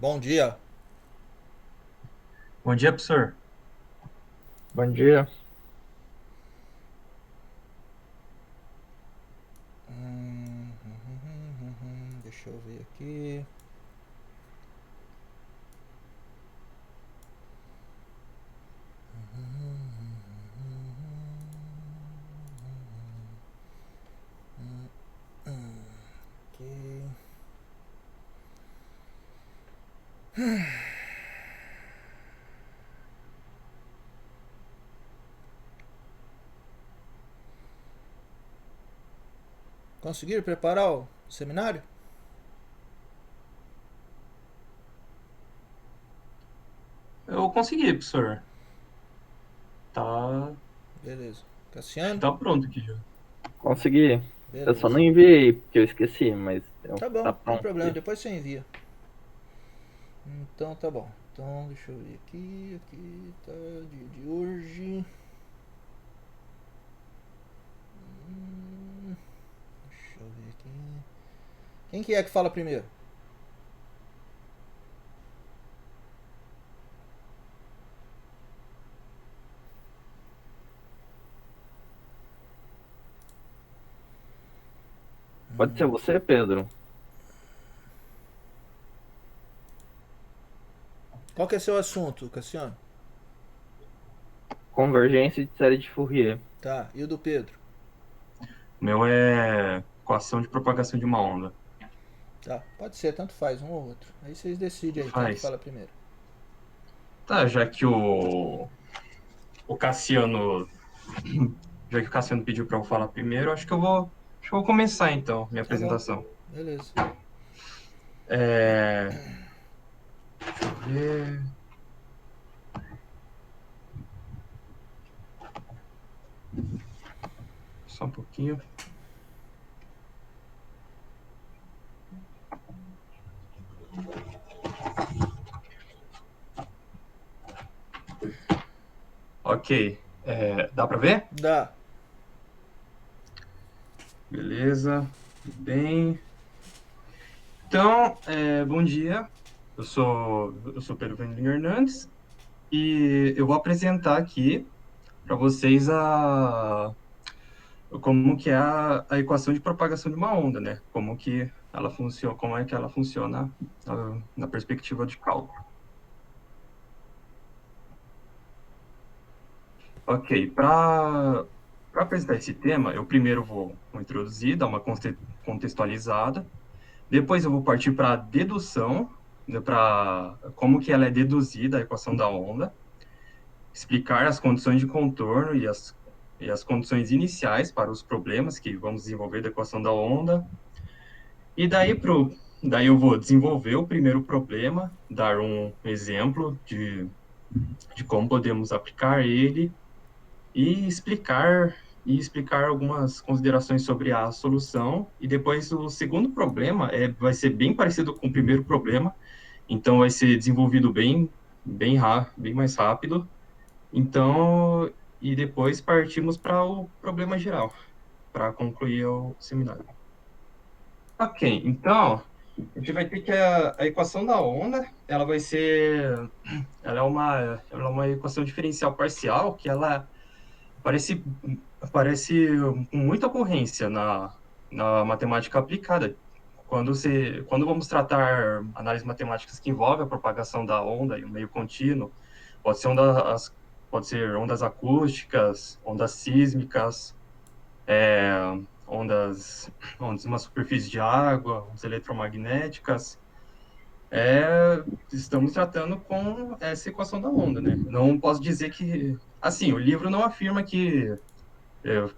Bom dia. Bom dia, professor. Bom dia. Deixa eu ver aqui. Ok. Conseguiram preparar o seminário? Eu consegui, professor. Tá, Beleza. acho que Cassiano? tá pronto aqui já. Consegui. Eu só Beleza. não enviei porque eu esqueci, mas Tá bom, tá não tem pronto problema, aqui. depois você envia. Então tá bom. Então deixa eu ver aqui. Aqui tá dia de hoje. Deixa eu ver aqui. Quem que é que fala primeiro? Pode ser você, Pedro? Qual que é seu assunto, Cassiano? Convergência de série de Fourier. Tá, e o do Pedro? O meu é equação de propagação de uma onda. Tá, pode ser, tanto faz, um ou outro. Aí vocês decidem aí, quem que Faz. fala primeiro. Tá, o Cassiano, já que o Cassiano pediu para eu falar primeiro, acho que eu vou começar então minha Tá bom, apresentação. beleza. É, deixa eu ver. Só um pouquinho. Ok. Dá para ver? Dá. Beleza. Tudo bem. Então, bom dia. Eu sou Pedro Vendling Hernandes e eu vou apresentar aqui para vocês como que é a equação de propagação de uma onda, né? Como que ela funciona, como é que ela funciona na perspectiva de cálculo. Ok, para apresentar esse tema, eu primeiro vou introduzir, dar uma contextualizada, depois eu vou partir para a dedução, né, para como que ela é deduzida, a equação da onda, explicar as condições de contorno e as condições iniciais para os problemas que vamos desenvolver da equação da onda. E daí eu vou desenvolver o primeiro problema, dar um exemplo de como podemos aplicar ele e explicar algumas considerações sobre a solução. E depois o segundo problema vai ser bem parecido com o primeiro problema, então vai ser desenvolvido bem mais rápido. Então, e depois partimos para o problema geral, para concluir o seminário. Ok, então, a gente vai ter que a equação da onda, ela é uma equação diferencial parcial que ela aparece, aparece com muita ocorrência na matemática aplicada. Quando vamos tratar análises matemáticas que envolvem a propagação da onda em um meio contínuo, pode ser pode ser ondas acústicas, ondas sísmicas, é, ondas, ondas numa superfície de água, ondas eletromagnéticas. Estamos tratando com essa equação da onda, né? Não posso dizer que, assim, o livro não afirma que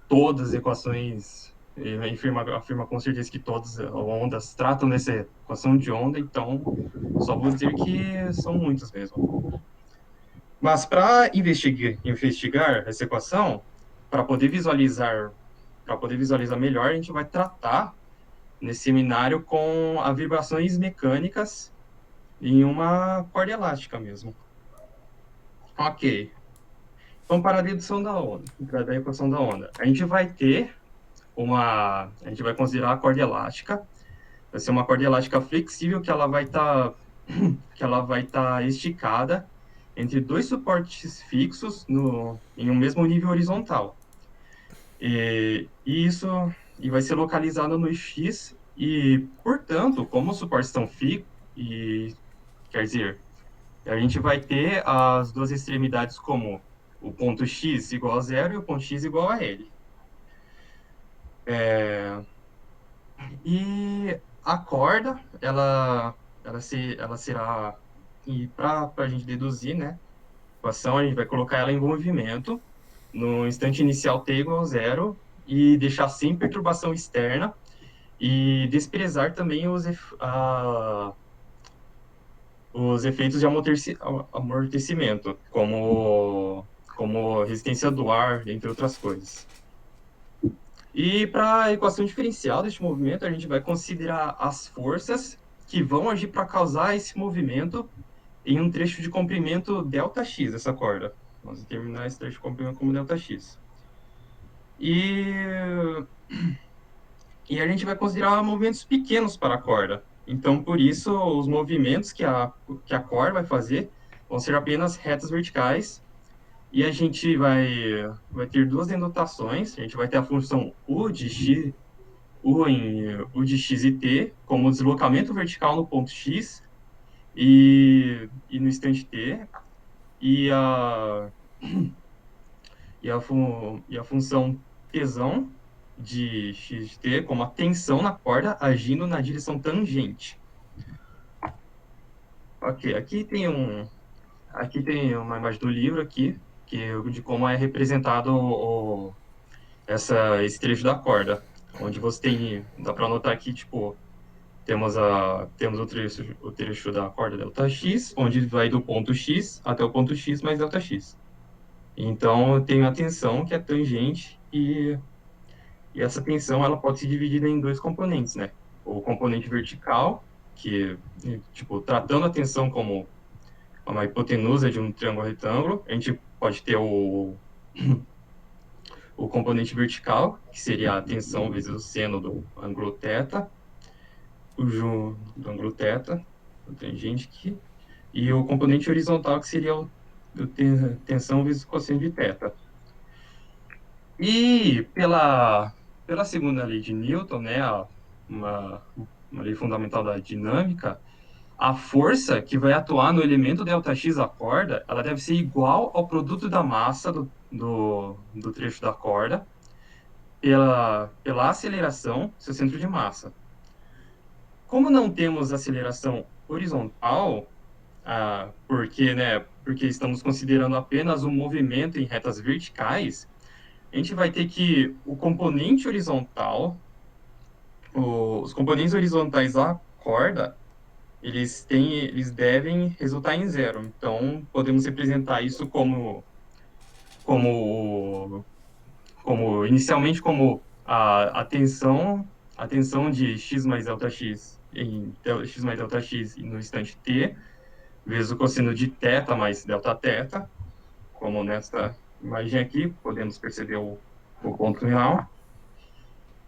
todas as equações Ele afirma com certeza que todas as ondas tratam dessa equação de onda, então só vou dizer que são muitas mesmo. Mas para investigar essa equação, para poder visualizar, para poder visualizar melhor, a gente vai tratar nesse seminário com as vibrações mecânicas em uma corda elástica mesmo. Ok. Então, para a dedução da onda, da equação da onda, a gente vai considerar a corda elástica. Vai ser uma corda elástica flexível que ela vai estar que ela vai estar esticada entre dois suportes fixos em um mesmo nível horizontal. E isso vai ser localizado no X e, portanto, como os suportes estão fixos, quer dizer, a gente vai ter as duas extremidades como o ponto X igual a zero e o ponto X igual a L. E a corda, ela será, e para a gente deduzir, né, a equação, a gente vai colocar ela em movimento no instante inicial t igual a zero e deixar sem perturbação externa e desprezar também os efeitos de amortecimento, como resistência do ar, entre outras coisas. E para a equação diferencial deste movimento, a gente vai considerar as forças que vão agir para causar esse movimento em um trecho de comprimento ΔX dessa corda. Vamos determinar esse trecho de comprimento como ΔX. E, e a gente vai considerar movimentos pequenos para a corda. Então, por isso, os movimentos que a corda vai fazer vão ser apenas retas verticais. E a gente vai ter duas denotações. A gente vai ter a função U de x, U de x e t, como deslocamento vertical no ponto x e no instante t. E a função tesão de x de t como a tensão na corda agindo na direção tangente. Ok, aqui tem uma imagem do livro aqui, de como é representado esse trecho da corda, onde você dá para notar aqui, tipo, temos o trecho da corda ΔX, onde vai do ponto X até o ponto X mais ΔX. Então, eu tenho a tensão, que é tangente, e essa tensão ela pode ser dividida em dois componentes, né? O componente vertical, que, tipo, tratando a tensão como uma hipotenusa de um triângulo retângulo, a gente pode ter o componente vertical, que seria a tensão vezes o seno do ângulo θ, do ângulo θ, do tangente aqui, e o componente horizontal, que seria tensão vezes o cosseno de θ. E pela segunda lei de Newton, né, uma, uma lei fundamental da dinâmica, a força que vai atuar no elemento ΔX da corda, ela deve ser igual ao produto da massa do trecho da corda pela aceleração, seu centro de massa. Como não temos aceleração horizontal, porque estamos considerando apenas o movimento em retas verticais, a gente vai ter que os componentes horizontais da corda, eles devem resultar em zero. Então, podemos representar isso como, inicialmente como a tensão de x mais ΔX x mais ΔX no instante t, vezes o cosseno de θ mais Δθ, como nessa imagem aqui, podemos perceber o ponto real,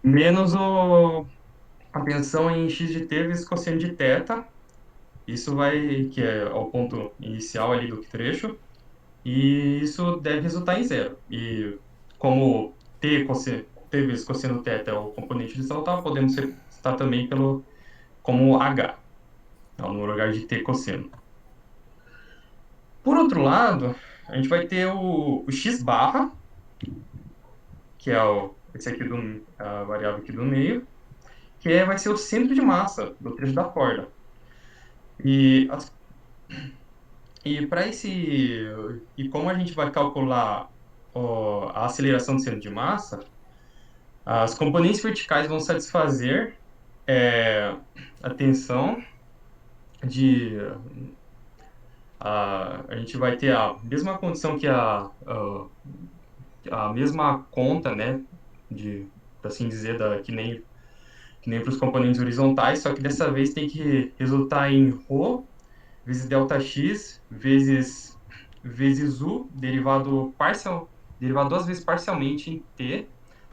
menos a tensão em x de t vezes cosseno de θ, que é o ponto inicial ali do trecho, e isso deve resultar em zero. E como t vezes cosseno θ é o componente horizontal, podemos citar também como h, no lugar de t cosseno. Por outro lado, a gente vai ter o x barra, que é esse aqui a variável aqui do meio, que vai ser o centro de massa do trecho da corda. E, e como a gente vai calcular a aceleração do centro de massa, As componentes verticais vão satisfazer é, a tensão de... a gente vai ter a mesma condição que a mesma conta, né, por assim dizer, que nem para os componentes horizontais, só que dessa vez tem que resultar em ρ vezes ΔX vezes U, derivado duas vezes parcialmente em T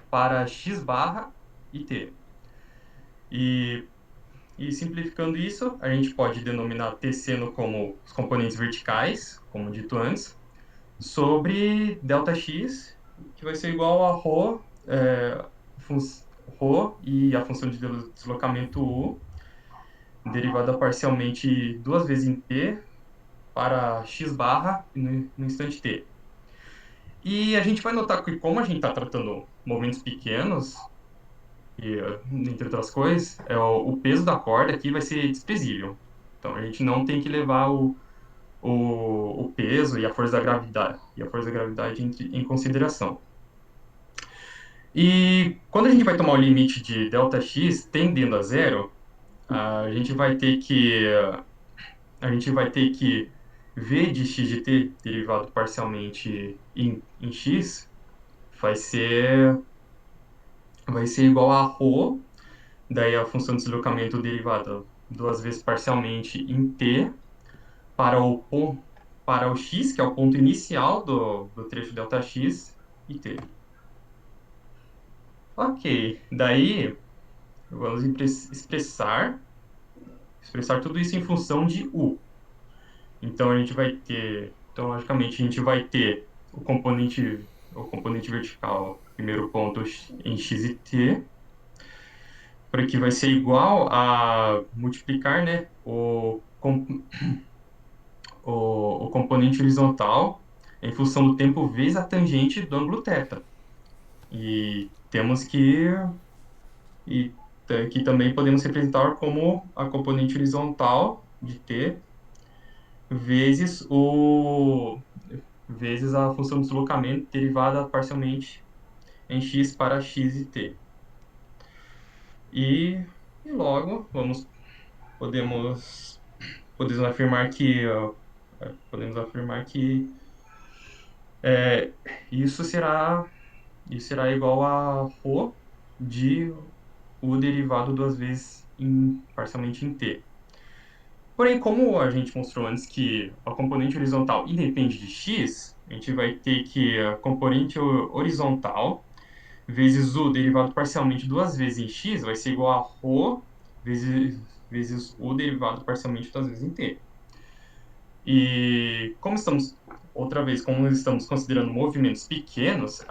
para x barra e T. E, e simplificando isso, a gente pode denominar T seno como os componentes verticais, como dito antes, sobre ΔX, que vai ser igual a ρ, ρ e a função de deslocamento U, derivada parcialmente duas vezes em T para x barra no instante t. E a gente vai notar que como a gente está tratando movimentos pequenos, e, entre outras coisas, o peso da corda aqui vai ser desprezível. Então a gente não tem que levar o peso e a força da gravidade em consideração. E quando a gente vai tomar o limite de ΔX tendendo a zero, a gente vai ter que v de x de t derivado parcialmente em x vai ser igual a ρ, daí a função de deslocamento derivada duas vezes parcialmente em t para o x, que é o ponto inicial do trecho ΔX, e t. Ok, daí vamos expressar tudo isso em função de u. Então logicamente a gente vai ter o componente vertical, primeiro ponto em x e t, para que vai ser igual a multiplicar, né, o componente horizontal em função do tempo vezes a tangente do ângulo θ. E temos que também podemos representar como a componente horizontal de t vezes vezes a função de deslocamento derivada parcialmente em x para x e t. E, e logo podemos podemos afirmar que podemos afirmar que é, isso será isso será igual a ρ de u derivado duas vezes parcialmente em t. Porém, como a gente mostrou antes que a componente horizontal independe de x, a gente vai ter que a componente horizontal vezes u derivado parcialmente duas vezes em x vai ser igual a ρ vezes u derivado parcialmente duas vezes em t. E como estamos considerando movimentos pequenos,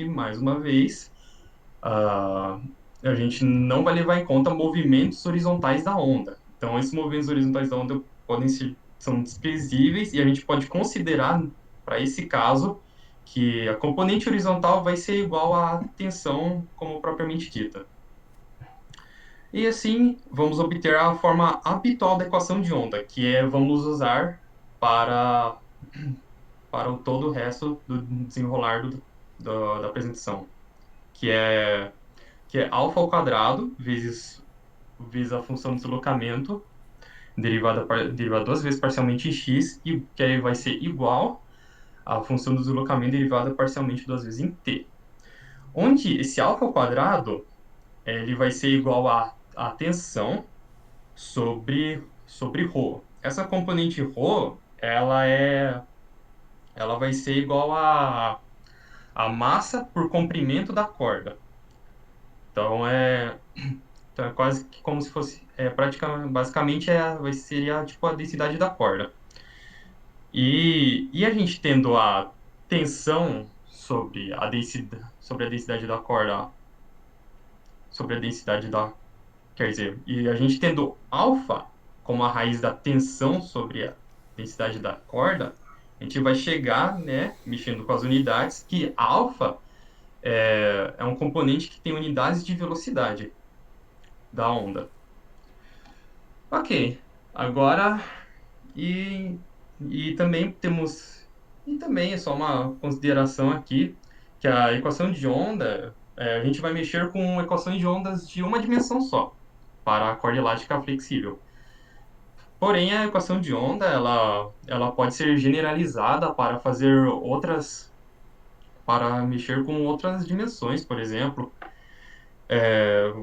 mais uma vez, ah, a gente não vai levar em conta movimentos horizontais da onda. Então, esses movimentos horizontais da onda são desprezíveis e a gente pode considerar, para esse caso, que a componente horizontal vai ser igual à tensão como propriamente dita. E assim, vamos obter a forma habitual da equação de onda, vamos usar para, para todo o resto do desenrolar da apresentação, que é, que é alfa ao quadrado vezes a função de deslocamento, derivada duas vezes parcialmente em x, e que aí vai ser igual à função do deslocamento derivada parcialmente duas vezes em t. Onde esse alfa ao quadrado ele vai ser igual à tensão sobre ρ. Essa componente ρ, ela vai ser igual a massa por comprimento da corda. Então então é quase que como se fosse, basicamente seria tipo a densidade da corda. E a gente tendo a tensão sobre a densidade da corda, sobre a densidade da Quer dizer, e a gente tendo alfa como a raiz da tensão sobre a densidade da corda, a gente vai chegar, né, mexendo com as unidades, que alfa é um componente que tem unidades de velocidade da onda. Ok, agora e, e também temos e também é só uma consideração aqui que a equação de onda, a gente vai mexer com equações de ondas de uma dimensão só, para a corda elástica flexível. Porém, a equação de onda, ela pode ser generalizada para fazer outras, para mexer com outras dimensões, por exemplo.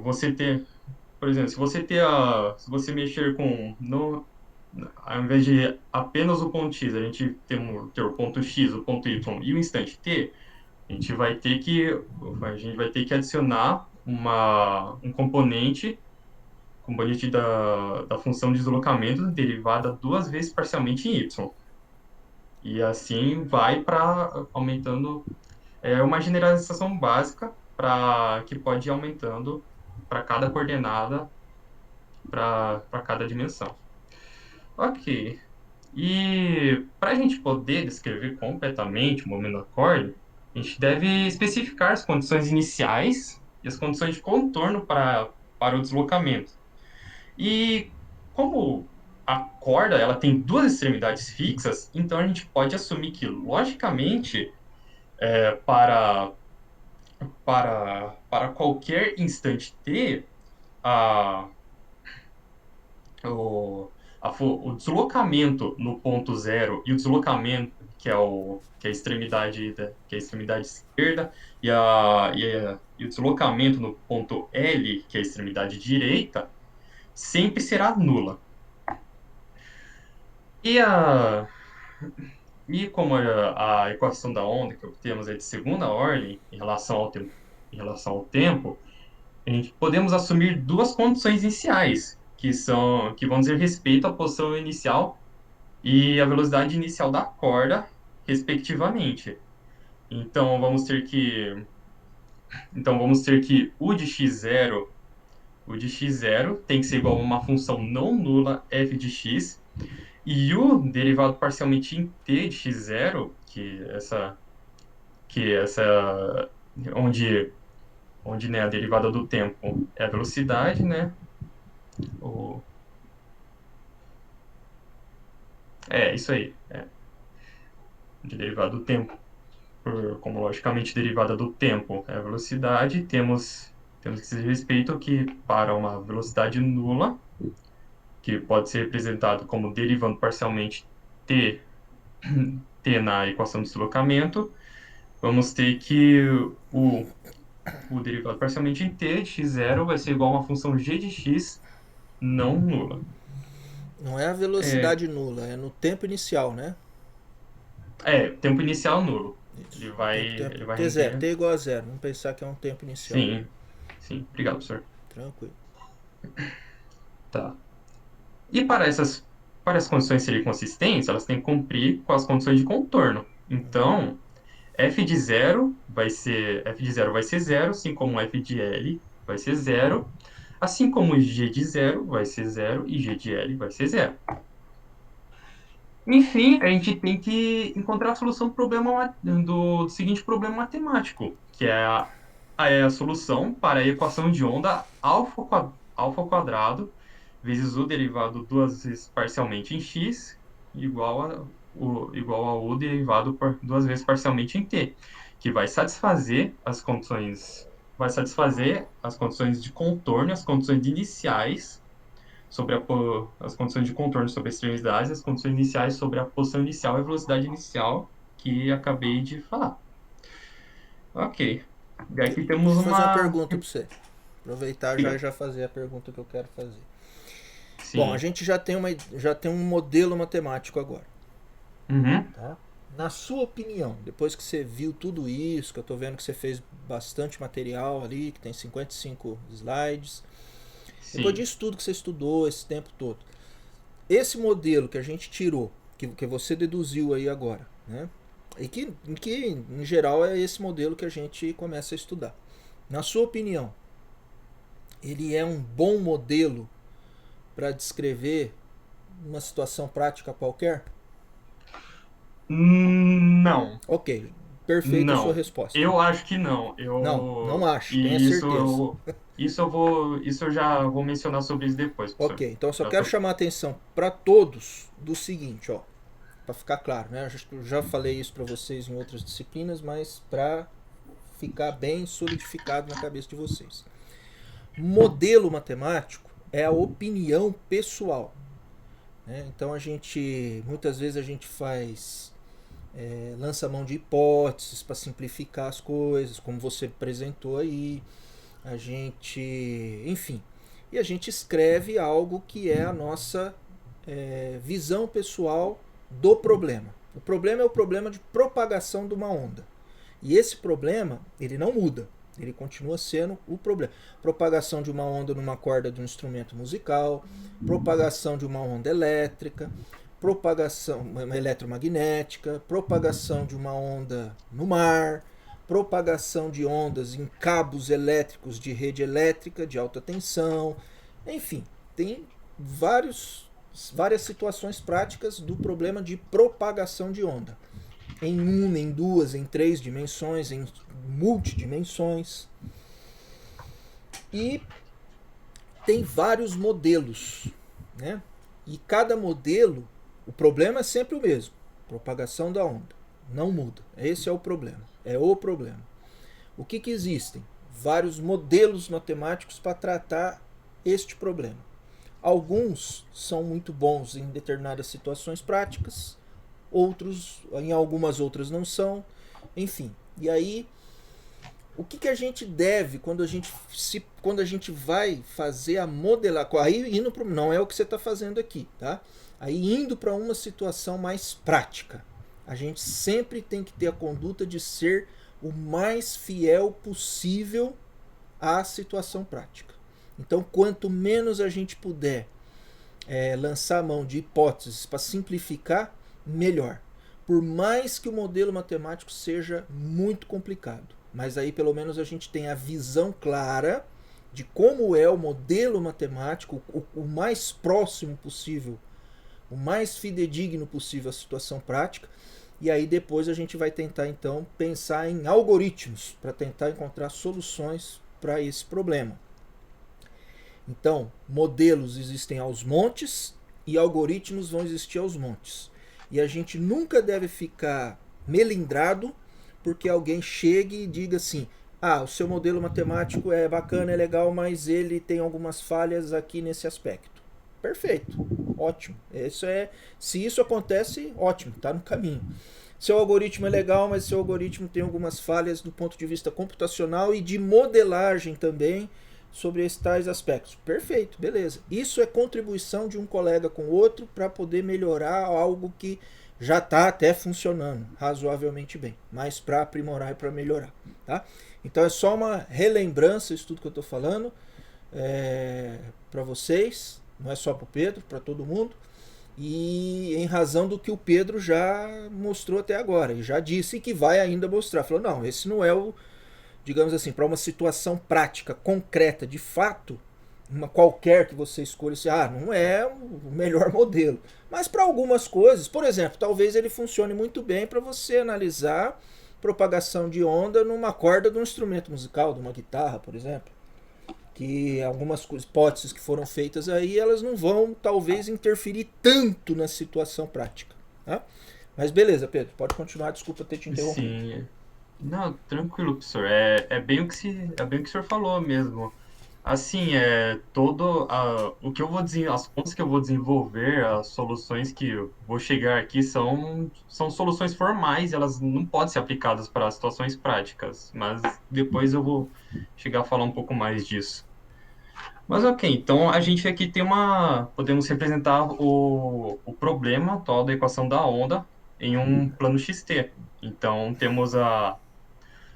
Você ter, por exemplo, se você mexer com, no, ao invés de apenas o ponto x, a gente ter o ponto x, o ponto y e o instante t, a gente vai ter que, adicionar um componente da função de deslocamento derivada duas vezes parcialmente em y. E assim vai para aumentando. É uma generalização básica para que pode ir aumentando para cada coordenada, para cada dimensão. Ok. E para a gente poder descrever completamente o momento da corda, a gente deve especificar as condições iniciais e as condições de contorno para o deslocamento. E como a corda ela tem duas extremidades fixas, então a gente pode assumir que, logicamente, para para qualquer instante t, a, o, o deslocamento no ponto zero e o deslocamento, que é a extremidade, que é a extremidade esquerda, e o deslocamento no ponto L, que é a extremidade direita, sempre será nula. E, a, e como a equação da onda que obtemos é de segunda ordem em relação ao tempo, podemos assumir duas condições iniciais, que vão dizer respeito à posição inicial e à velocidade inicial da corda, respectivamente. Então vamos ter que o de x0 tem que ser igual a uma função não nula f de x, e o derivado parcialmente em t de x0, que essa onde né, a derivada do tempo é a velocidade, né? O, isso aí. De derivada do tempo, como logicamente derivada do tempo é a velocidade, temos que dizer respeito que para uma velocidade nula, que pode ser representado como derivando parcialmente t, t na equação de deslocamento, vamos ter que o derivado parcialmente em t de x0 vai ser igual a uma função g de x não nula. Não é a velocidade nula, é no tempo inicial, né? Tempo inicial nulo. Isso. Ele vai T0, render. T igual a zero. Vamos pensar que é um tempo inicial. Sim. Obrigado, professor. Tranquilo. Tá. E para as condições serem consistentes, elas têm que cumprir com as condições de contorno. Então, f de zero vai ser zero, assim como f de L vai ser zero, assim como g de zero vai ser zero e g de L vai ser zero. Enfim, a gente tem que encontrar a solução do seguinte problema matemático, que é a solução para a equação de onda alfa alfa quadrado vezes o derivado duas vezes parcialmente em x igual a o derivado por duas vezes parcialmente em t, que vai satisfazer as condições de contorno, as condições iniciais sobre as condições de contorno sobre a extremidade, as condições iniciais sobre a posição inicial e a velocidade inicial que acabei de falar. Ok. E aqui temos Deixa eu fazer uma uma... pergunta para você. Aproveitar já e já fazer a pergunta que eu quero fazer. Sim. Bom, a gente já tem um modelo matemático agora. Uhum. Tá? Na sua opinião, depois que você viu tudo isso, que eu estou vendo que você fez bastante material ali, que tem 55 slides, Sim. depois disso tudo que você estudou esse tempo todo, esse modelo que a gente tirou, que você deduziu aí agora, né? E que em geral é esse modelo que a gente começa a estudar. Na sua opinião, ele é um bom modelo para descrever uma situação prática qualquer? Não. Ok, perfeita a sua resposta. Eu acho que não. Não acho, E tenha certeza. isso eu já vou mencionar sobre isso depois, professor. Ok, então eu só quero chamar a atenção para todos do seguinte, ó, para ficar claro, né? Eu já falei isso para vocês em outras disciplinas, mas para ficar bem solidificado na cabeça de vocês. Modelo matemático é a opinião pessoal, né? Então muitas vezes a gente lança mão de hipóteses para simplificar as coisas, como você apresentou aí. Enfim, e a gente escreve algo que é a nossa visão pessoal do problema. O problema é o problema de propagação de uma onda. E esse problema, ele não muda. Ele continua sendo o problema. Propagação de uma onda numa corda de um instrumento musical, propagação de uma onda elétrica, propagação eletromagnética, propagação de uma onda no mar, propagação de ondas em cabos elétricos de rede elétrica de alta tensão. Enfim, tem várias situações práticas do problema de propagação de onda. Em uma, em duas, em três dimensões, em multidimensões. E tem vários modelos, né? E cada modelo, o problema é sempre o mesmo. Propagação da onda. Não muda. Esse é o problema. É o problema. O que existem? Vários modelos matemáticos para tratar este problema. Alguns são muito bons em determinadas situações práticas, outros, em algumas outras não são, enfim. E aí, o que a gente deve quando a gente vai fazer a modelar? Aí indo pro, não é o que você está fazendo aqui, tá? Aí indo para uma situação mais prática, a gente sempre tem que ter a conduta de ser o mais fiel possível à situação prática. Então, quanto menos a gente puder lançar a mão de hipóteses para simplificar, melhor. Por mais que o modelo matemático seja muito complicado. Mas aí, pelo menos, a gente tem a visão clara de como é o modelo matemático, o mais próximo possível, o mais fidedigno possível à situação prática. E aí, depois, a gente vai tentar, então, pensar em algoritmos para tentar encontrar soluções para esse problema. Então, modelos existem aos montes e algoritmos vão existir aos montes. E a gente nunca deve ficar melindrado porque alguém chegue e diga assim: o seu modelo matemático é bacana, é legal, mas ele tem algumas falhas aqui nesse aspecto. Perfeito, ótimo. Se isso acontece, ótimo, está no caminho. Seu algoritmo é legal, mas seu algoritmo tem algumas falhas do ponto de vista computacional e de modelagem também sobre esses tais aspectos. Perfeito, beleza. Isso é contribuição de um colega com o outro para poder melhorar algo que já está até funcionando razoavelmente bem, mas para aprimorar e para melhorar. Tá? Então é só uma relembrança, isso tudo que eu estou falando, para vocês, não é só para o Pedro, para todo mundo, e em razão do que o Pedro já mostrou até agora, e já disse que vai ainda mostrar. Falou, não, esse não é o, digamos assim, para uma situação prática, concreta, de fato, uma qualquer que você escolha, não é o melhor modelo. Mas para algumas coisas, por exemplo, talvez ele funcione muito bem para você analisar propagação de onda numa corda de um instrumento musical, de uma guitarra, por exemplo. Que algumas hipóteses que foram feitas aí, elas não vão, talvez, interferir tanto na situação prática. Tá? Mas beleza, Pedro, pode continuar, desculpa ter te interrompido. Sim. Não, tranquilo, professor. É bem o que o senhor falou mesmo. Assim, o que eu vou as contas que eu vou desenvolver, as soluções que eu vou chegar aqui são soluções formais, elas não podem ser aplicadas para situações práticas, mas depois eu vou chegar a falar um pouco mais disso. Mas ok, então a gente aqui podemos representar o problema atual da equação da onda em um plano XT. Então temos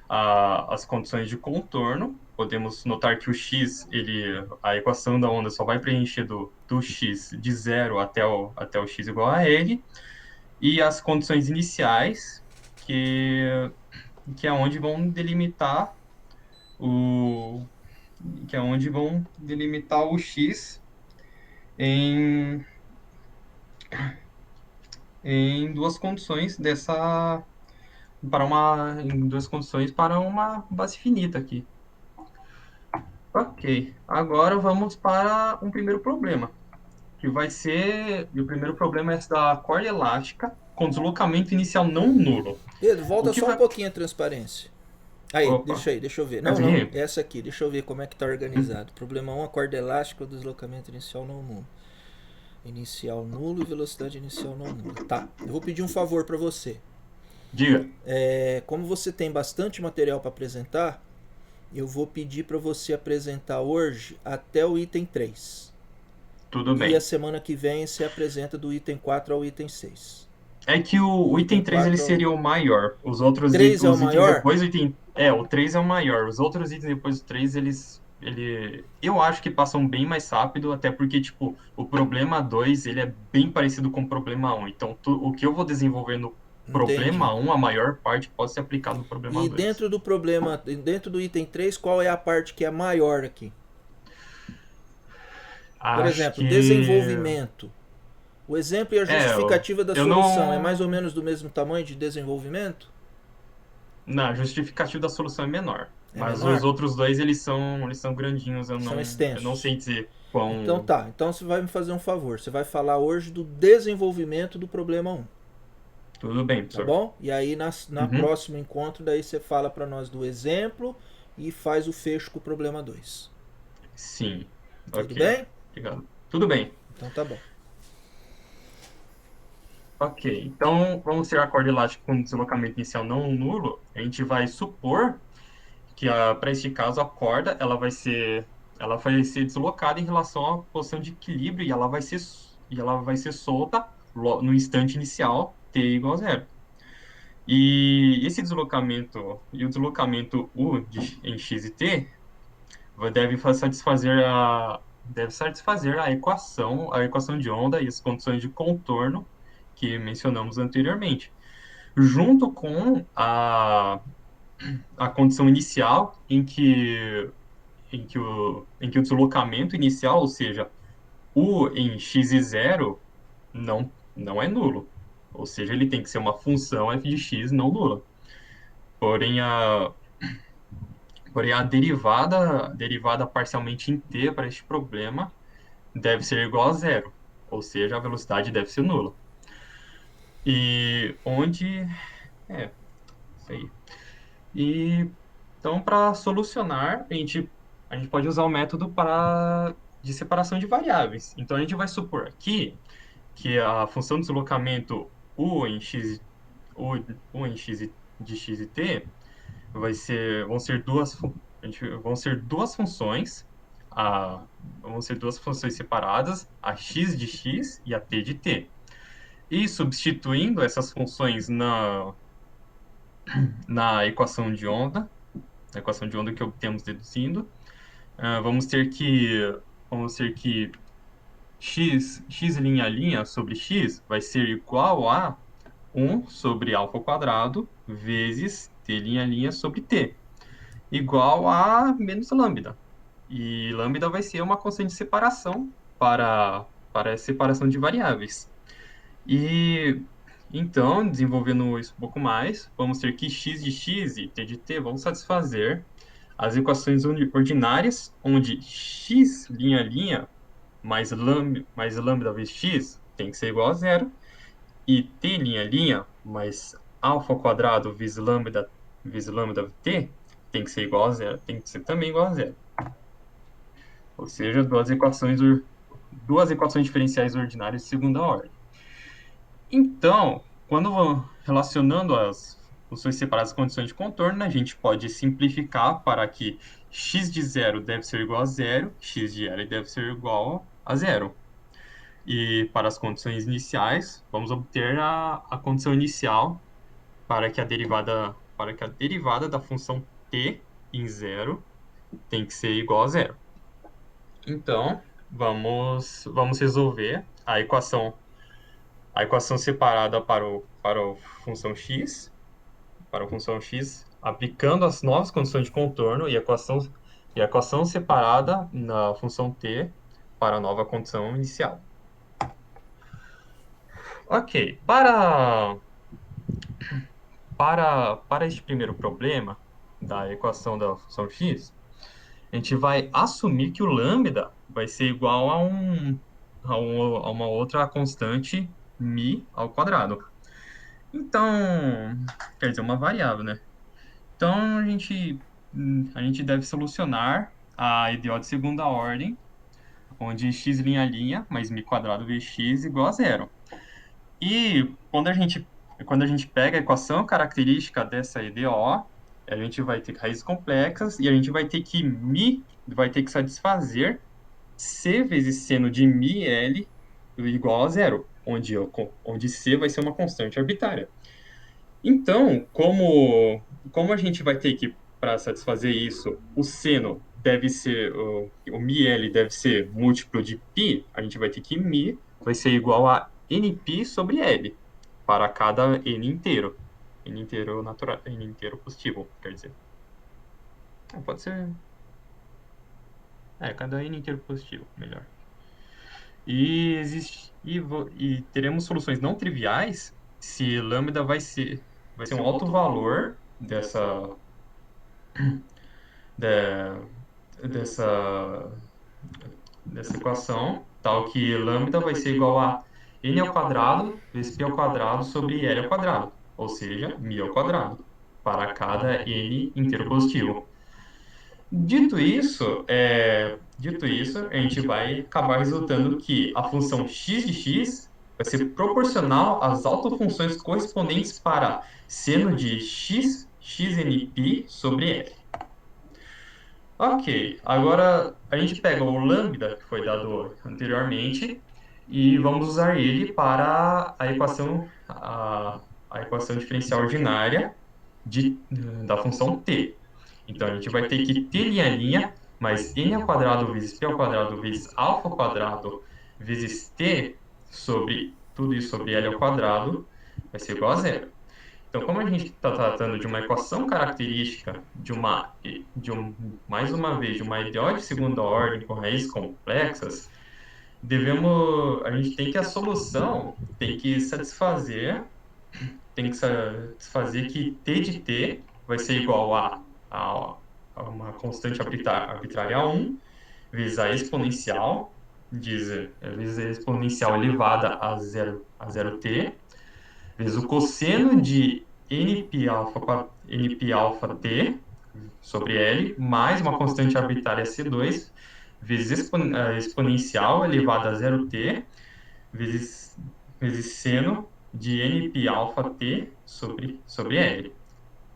as condições de contorno. Podemos notar que o x, a equação da onda só vai preencher do x de 0 até o x igual a l. E as condições iniciais, que é onde vão delimitar o x em duas condições para uma base finita aqui. Ok, agora vamos para um primeiro problema, que vai ser, o primeiro problema é da corda elástica com deslocamento inicial não nulo. Pedro, volta só um pouquinho a transparência. Aí, Opa, deixa eu ver. Não, essa não, aqui? essa aqui, deixa eu ver como é que tá organizado. Problema um, a corda elástica, o deslocamento inicial não nulo. Inicial nulo e velocidade inicial não nula. Tá, eu vou pedir um favor para você. Diga. Como você tem bastante material para apresentar, eu vou pedir para você apresentar hoje até o item 3. Tudo E a bem. semana que vem você apresenta do item 4 ao item 6. É que o Do item item 3 ele 4 ao... seria o maior. Os outros 3 é o os itens maior? depois do item. É, o 3 é o maior. Os outros itens depois do 3 eu acho que passam bem mais rápido, até porque, tipo, o problema 2 ele é bem parecido com o problema um. Então, o que eu vou desenvolver no Entendi. problema um a maior parte pode ser aplicado no problema E 2. dentro do problema, dentro do item 3, qual é a parte que é maior aqui? Por Acho exemplo, que. desenvolvimento. O exemplo e a É, eu, justificativa da eu solução é mais ou não. menos do mesmo tamanho de desenvolvimento? Na justificativa da solução é menor. É Mas os menor? outros dois, eles são grandinhos. São Eu não sei extensos. dizer Então quão. tá, então você vai me fazer um favor. Você vai falar hoje do desenvolvimento do problema um, Tudo bem, tá professor. bom? E aí na Uhum. próximo encontro daí você fala para nós do exemplo e faz o fecho com o problema 2. Sim. Tudo Ok. bem? Obrigado. Tudo bem. Então tá bom. Ok. Então, vamos ter a corda elástica com deslocamento inicial não nulo. A gente vai supor que, para este caso, a corda ela vai ser deslocada em relação à posição de equilíbrio e ela vai ser solta no instante inicial, t igual a zero. E esse deslocamento e o deslocamento em x e t deve satisfazer a equação de onda e as condições de contorno que mencionamos anteriormente, junto com a condição inicial em que o deslocamento inicial, ou seja, u em x e zero, não é nulo. Ou seja, ele tem que ser uma função f de x não nula. Porém, a derivada parcialmente em t para este problema deve ser igual a zero, ou seja, a velocidade deve ser nula. E onde. É, isso aí. E então, para solucionar, a gente pode usar o método de separação de variáveis. Então, a gente vai supor aqui que a função de deslocamento u em x, u, u em x de x e t vão ser duas funções, a, vão ser duas funções separadas, a x de x e a t de t. E substituindo essas funções na equação de onda, na equação de onda que obtemos deduzindo, vamos ter que x' sobre x vai ser igual a 1 sobre alfa ao quadrado vezes t' sobre t, igual a menos lambda. E lambda vai ser uma constante de separação para a separação de variáveis. E então, desenvolvendo isso um pouco mais, vamos ter que x de x e t de t vão satisfazer as equações ordinárias, onde x' mais lambda vezes x tem que ser igual a zero, e t' mais alfa ao quadrado vezes lambda t tem que ser igual a zero, tem que ser também igual a zero. Ou seja, duas equações diferenciais ordinárias de segunda ordem. Então, relacionando as funções separadas às condições de contorno, a gente pode simplificar para que x de zero deve ser igual a zero, x de L deve ser igual a zero. E para as condições iniciais, vamos obter a condição inicial para que a derivada da função t em zero tem que ser igual a zero. Então, vamos resolver a equação separada para a função x, aplicando as novas condições de contorno e a equação separada na função t para a nova condição inicial. Ok, para este primeiro problema da equação da função x, a gente vai assumir que o lambda vai ser igual a uma outra constante μ ao quadrado. Então, quer dizer, uma variável, né? Então, a gente deve solucionar a EDO de segunda ordem, onde x' mais μ² vezes x igual a zero. E quando a gente pega a equação característica dessa EDO, a gente vai ter raízes complexas e a gente vai ter que satisfazer c vezes seno de μl igual a zero, onde c vai ser uma constante arbitrária. Então, como a gente vai ter que, para satisfazer isso, o seno deve ser, o μl deve ser múltiplo de π, a gente vai ter que μ vai ser igual a nπ sobre L, para cada n inteiro. N inteiro natural, n inteiro positivo, quer dizer. Pode ser... cada n inteiro positivo, melhor. E teremos soluções não triviais se lambda vai ser um alto valor dessa equação, tal que lambda vai ser igual a n² vezes π² sobre L², ou seja, μ², para cada n inteiro positivo. Dito isso, a gente vai acabar resultando que a função x de x vai ser proporcional às autofunções correspondentes para seno de x, xnπ sobre L. Ok, agora a gente pega o lambda, que foi dado anteriormente, e vamos usar ele para a equação diferencial ordinária da função t. Então, a gente vai ter que t' mais n² vezes π² vezes α² vezes t sobre tudo isso sobre L² vai ser igual a zero. Então, como a gente está tratando de uma equação característica mais uma vez, de uma EDO de segunda ordem com raízes complexas, a gente tem que a solução tem que satisfazer que t de t vai ser igual a uma constante arbitrária 1 vezes a exponencial, vezes a exponencial elevada a 0t, vezes o cosseno de nπ⁡t sobre L, mais uma constante arbitrária C2, vezes a exponencial elevada a 0t, vezes seno de nπ⁡t sobre L.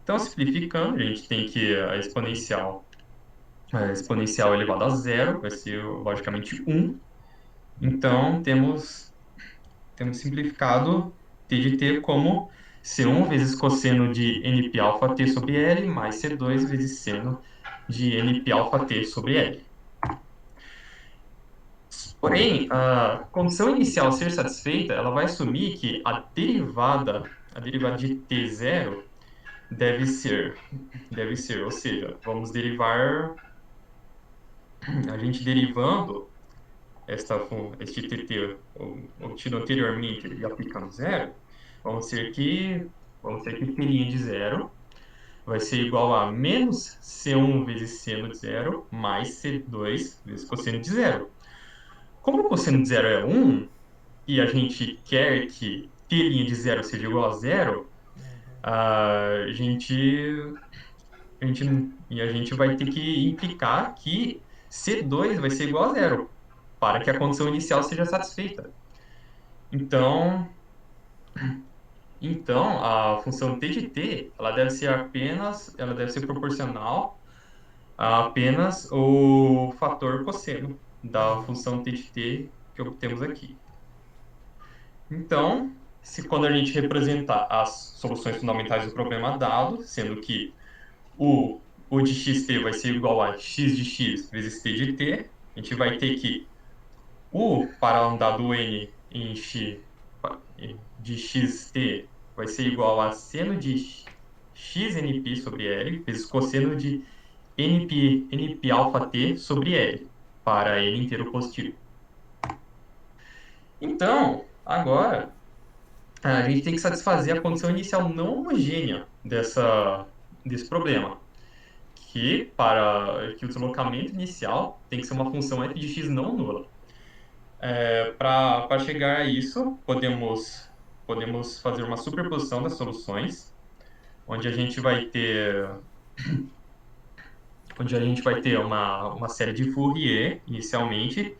Então, simplificando, a gente tem que a exponencial elevada a zero vai ser, logicamente, 1. Então, temos simplificado t de t como C1 vezes cosseno de nπ⁡t sobre L mais C2 vezes seno de nπ⁡t sobre L. Porém, a condição inicial ser satisfeita, ela vai assumir que a derivada de t0 deve ser, ou seja, vamos derivar, a gente derivando este tt obtido anteriormente e aplicando zero, vamos ter que t' de zero vai ser igual a menos C1 vezes seno de zero mais C2 vezes cosseno de zero. Como o cosseno de zero é 1 e a gente quer que t' de zero seja igual a zero, a gente vai ter que implicar que C2 vai ser igual a zero para que a condição inicial seja satisfeita. Então, a função t de t, ela deve ser proporcional a apenas o fator cosseno da função t de t que obtemos aqui. Então, quando a gente representar as soluções fundamentais do problema dado, sendo que o de xt vai ser igual a x de x vezes t de t, a gente vai ter que para um dado n em x de xt vai ser igual a seno de xnπ sobre L vezes cosseno de nπ⁡t sobre L para n inteiro positivo. Então, agora, a gente tem que satisfazer a condição inicial não homogênea desse problema, que o deslocamento inicial tem que ser uma função f de x não nula. Para chegar a isso, podemos fazer uma superposição das soluções, onde a gente vai ter onde a gente vai ter uma série de Fourier, inicialmente,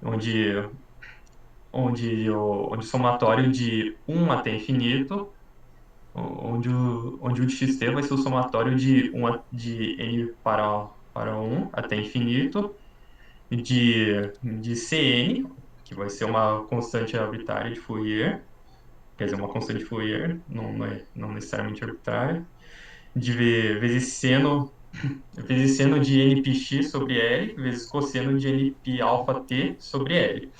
onde, onde o somatório de 1 até infinito, onde o de xt vai ser o somatório de, de n para 1 até infinito, de Cn, que vai ser uma constante arbitrária de Fourier, quer dizer, uma constante de Fourier, não necessariamente arbitrária, de vezes seno de npx sobre L, vezes cosseno de np alfa t sobre L.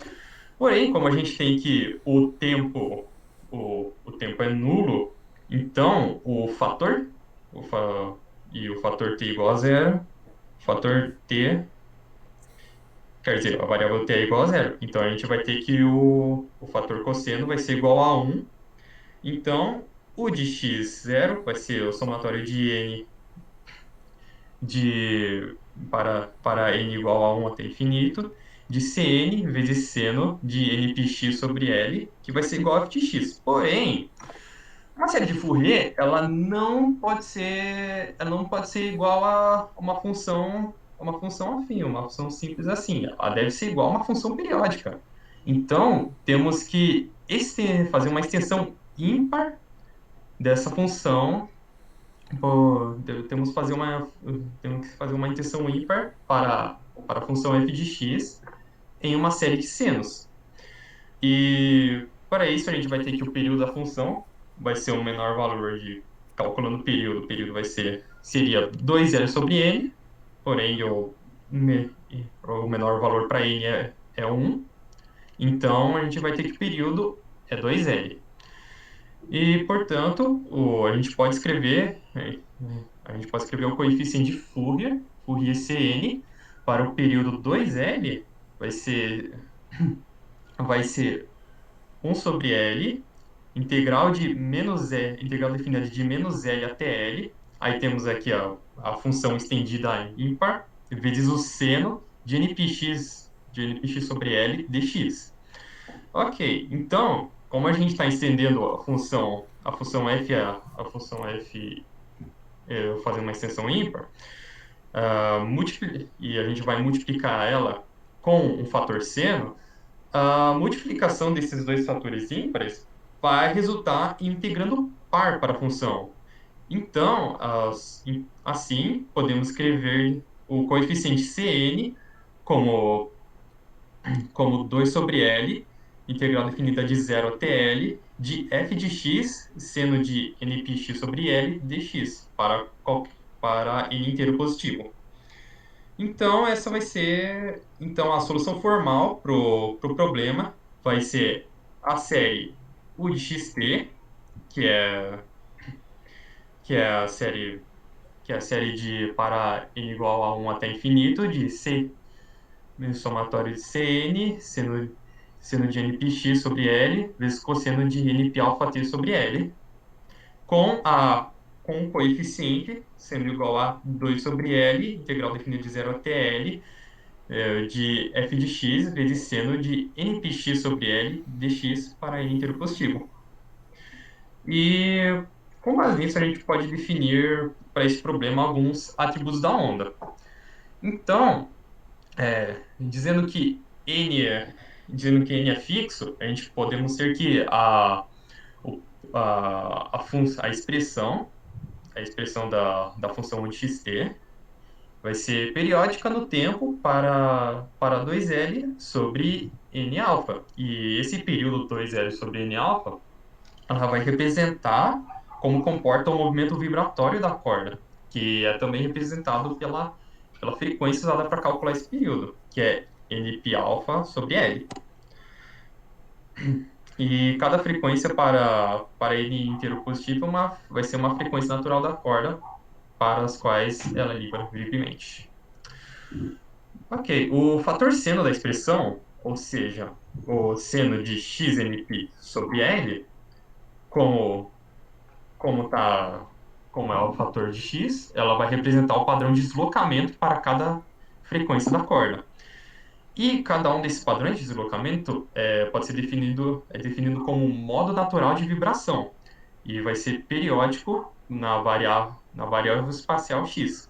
Porém, como a gente tem que o tempo é nulo, então o fa, e o fator t igual a zero, o fator t, quer dizer, a variável t é igual a zero. Então a gente vai ter que o fator cosseno vai ser igual a 1. Então o de x0 vai ser o somatório de n para n igual a 1 até infinito, de Cn vezes seno de npx sobre L, que vai ser igual a f de x. Porém, uma série de Fourier, ela não pode ser igual a uma função afim, uma função simples assim. Ela deve ser igual a uma função periódica. Então, temos que fazer uma extensão ímpar dessa função. Pô, temos que fazer uma inversão ímpar para a função f de x em uma série de senos. E para isso a gente vai ter que o período da função vai ser o menor valor de, calculando o período seria 2L sobre n, porém o menor valor para n é 1, então a gente vai ter que o período é 2L. E, portanto, a gente pode escrever o coeficiente de Fourier, Fourier Cn, para o período 2L, vai ser, vai ser 1 sobre L, integral definida de menos L até L, aí temos aqui a função estendida ímpar, vezes o seno de npx sobre L dx. Ok, então, como a gente está estendendo a função f, fazendo uma extensão ímpar, e a gente vai multiplicar ela com um fator seno, a multiplicação desses dois fatores ímpares vai resultar em integrando par para a função. Então, assim, podemos escrever o coeficiente Cn como, como 2 sobre L, integral definida de 0 até L, de f de x, seno de npx sobre L dx, para n inteiro positivo. Então, essa vai ser a solução formal para o problema. Vai ser a série U de xt, que é, que é a série de para n igual a 1 até infinito, de C, somatório de Cn, seno de npx sobre L, vezes cosseno de np alfa t sobre L, com o coeficiente sendo igual a 2 sobre L, integral definida de 0 até L, de f de x vezes seno de npx sobre L dx para n inteiro positivo. E com base nisso a gente pode definir para esse problema alguns atributos da onda. Então, dizendo que n é fixo, a gente podemos ter que a expressão da função de xt vai ser periódica no tempo para 2L sobre N-alfa. E esse período 2L sobre N-alfa, ela vai representar como comporta o movimento vibratório da corda, que é também representado pela frequência usada para calcular esse período, que é Np-alfa sobre L. E cada frequência para N inteiro positivo vai ser uma frequência natural da corda, para as quais ela é livremente. Ok, o fator seno da expressão, ou seja, o seno de xnp sobre L, como, como, tá, como é o fator de x, ela vai representar o padrão de deslocamento para cada frequência da corda. E cada um desses padrões de deslocamento pode ser definido como um modo natural de vibração. E vai ser periódico na variável espacial x.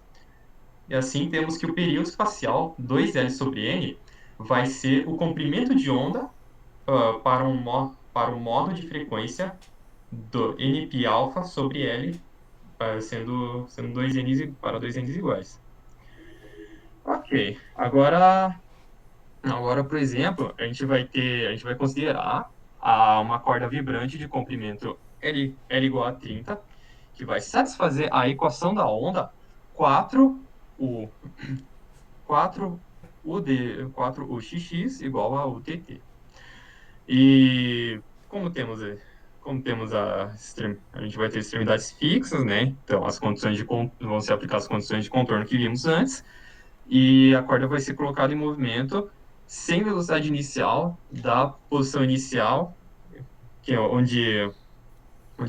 E assim temos que o período espacial 2L sobre n vai ser o comprimento de onda para um modo de frequência do NP alfa sobre L, sendo para dois n's iguais. Ok, agora, por exemplo, a gente vai considerar uma corda vibrante de comprimento L igual a 30, que vai satisfazer a equação da onda 4U, 4 xx igual a UTT. E como temos a gente vai ter extremidades fixas, né? Então, vão se aplicar as condições de contorno que vimos antes, e a corda vai ser colocada em movimento sem velocidade inicial da posição inicial, que é onde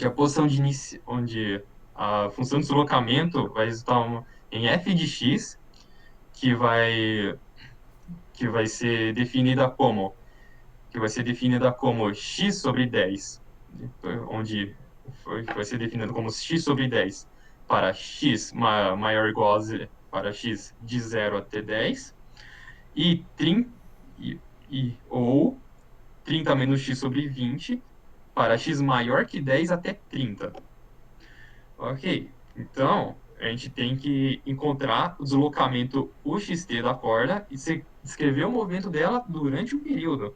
a posição de inicio, onde a função de deslocamento vai resultar em f de x, que vai que vai ser definida como x sobre 10, onde vai ser definida como x sobre 10 para x maior ou igual a zero, para x de 0 até 10, e, 30, ou 30 menos x sobre 20 para x maior que 10 até 30. Ok, então a gente tem que encontrar o deslocamento UXT da corda e descrever o movimento dela durante o período.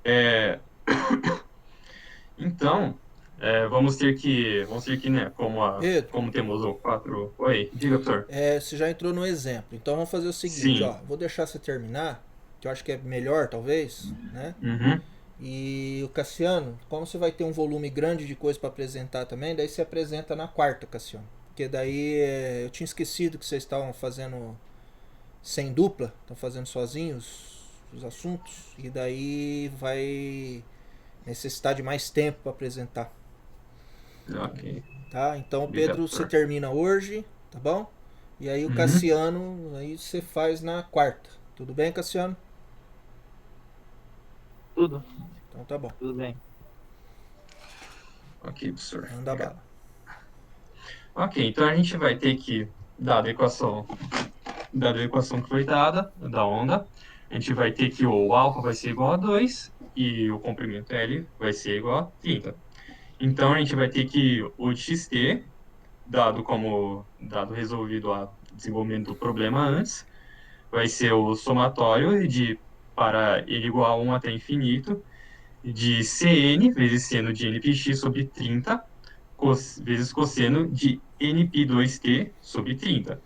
É, então, vamos ter que, né, Pedro, como temos o 4... Oi, diga, doutor. você já entrou no exemplo. Então vamos fazer o seguinte, ó. Sim. Vou deixar você terminar, que eu acho que é melhor, talvez, né? Uhum. E o Cassiano, como você vai ter um volume grande de coisa para apresentar também, daí você apresenta na quarta, Cassiano. Porque daí eu tinha esquecido que vocês estavam fazendo sem dupla, estão fazendo sozinhos os assuntos, e daí vai necessitar de mais tempo para apresentar, Ok. tá? Então, Obrigado, Pedro, você doutor. termina hoje, tá bom? E aí o Uhum. Cassiano, aí você faz na quarta. Tudo bem, Cassiano? Tudo, Então tá bom. tudo bem. Ok, professor. Manda Obrigado. bala. Ok, então a gente vai ter que, dada a equação que foi dada, da onda, a gente vai ter que o alfa vai ser igual a 2 e o comprimento L vai ser igual a 30. Então a gente vai ter que o xt, dado resolvido o desenvolvimento do problema antes, vai ser o somatório para ele igual a 1 até infinito, de Cn vezes seno de npx sobre 30 vezes cosseno de np2t sobre 30.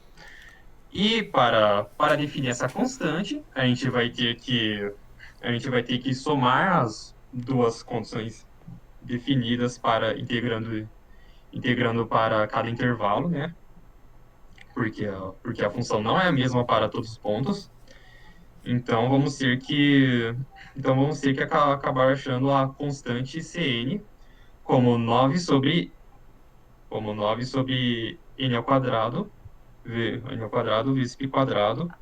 E para definir essa constante, a gente vai ter que somar as duas condições definidas integrando para cada intervalo, né? Porque a função não é a mesma para todos os pontos. Então vamos ter que acabar achando a constante Cn como 9 sobre n ao quadrado, n ao quadrado vezes π quadrado,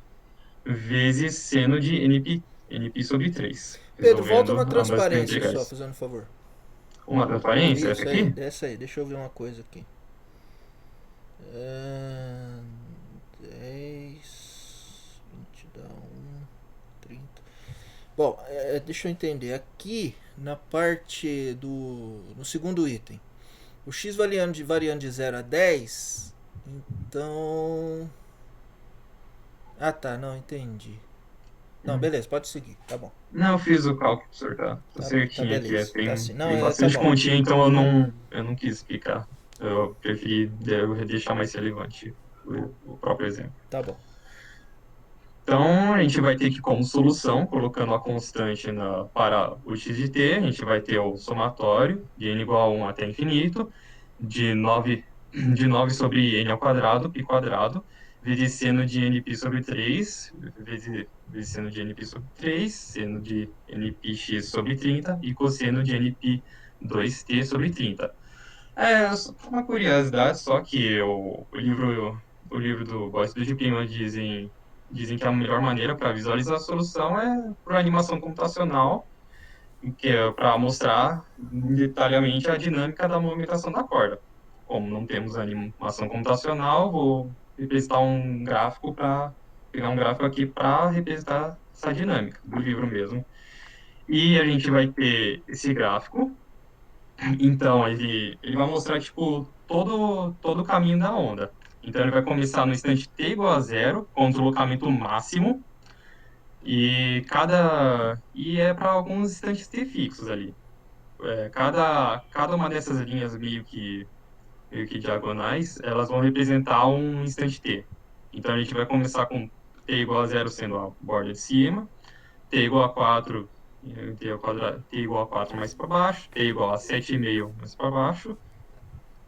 vezes seno de np sobre 3, Pedro, volta resolvendo na ambas transparência só, integrais. fazendo um favor. Uma transparência, essa Isso aí, aqui? desce aí, deixa eu ver uma coisa aqui. 10, 20 dá 30. Bom, deixa eu entender. Aqui na parte do. No segundo item, o x variando de 0 a 10. Então. Ah tá, não, entendi. Não, Hum. beleza, pode seguir, tá bom. Não, eu fiz o cálculo, professor, tá Tá bom, tá certinho aqui. beleza. Tá assim. Não, Tem tá bastante bom. continha, então Uhum. eu não quis explicar. Eu preferi deixar mais relevante o próprio exemplo. Tá bom. Então, a gente vai ter que, como solução, colocando a constante para o x de t, a gente vai ter o somatório de n igual a 1 até infinito, de nove sobre n ao quadrado, π quadrado, vezes seno de nπ sobre 3, vezes seno de nπ sobre 3, seno de npx sobre 30 e cosseno de np2t sobre 30. Só uma curiosidade, só que o livro do Boyce e do Prima dizem que a melhor maneira para visualizar a solução é por animação computacional, que é para mostrar detalhadamente a dinâmica da movimentação da corda. Como não temos animação computacional, vou representar um gráfico para pegar um gráfico aqui para representar essa dinâmica do livro mesmo. E a gente vai ter esse gráfico. Então, ele vai mostrar, tipo, todo o caminho da onda. Então, ele vai começar no instante t igual a zero, com o deslocamento máximo, e é para alguns instantes t fixos ali. Cada uma dessas linhas meio que diagonais, elas vão representar um instante t. Então, a gente vai começar com t igual a zero sendo a borda de cima, t igual a 4, t igual a 4 mais para baixo, t igual a 7,5 mais para baixo,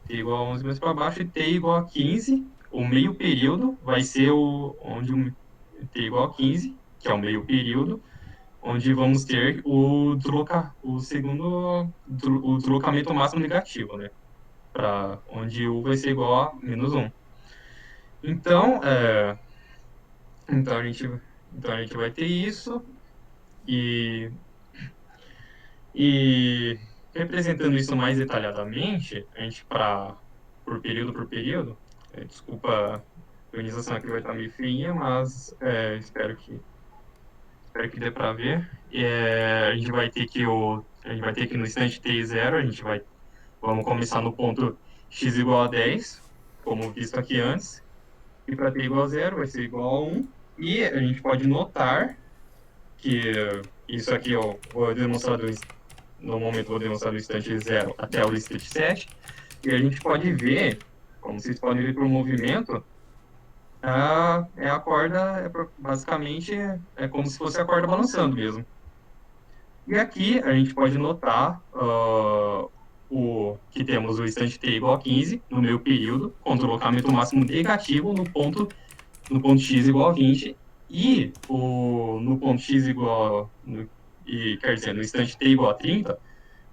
t igual a 11 mais para baixo e t igual a 15. O meio período vai ser onde t igual a 15, que é o meio período, onde vamos ter o segundo, o deslocamento máximo negativo, né? Para onde u vai ser igual a menos 1. Então, então, a gente vai ter isso, e, e representando isso mais detalhadamente, a gente, por período, desculpa, a organização aqui vai estar meio feinha, mas espero que dê para ver. A gente vai ter que no instante t0, vamos começar no ponto x igual a 10, como visto aqui antes, e para t igual a 0 vai ser igual a 1, e a gente pode notar que isso aqui eu vou demonstrar no momento vou demonstrar do instante 0 até o instante 7, e a gente pode ver, como vocês podem ver pelo movimento, a corda, basicamente, é como se fosse a corda balançando mesmo. E aqui a gente pode notar que temos o instante t igual a 15 no meio período, com deslocamento máximo negativo no ponto x igual a 20, e no ponto x quer dizer, no instante t igual a 30,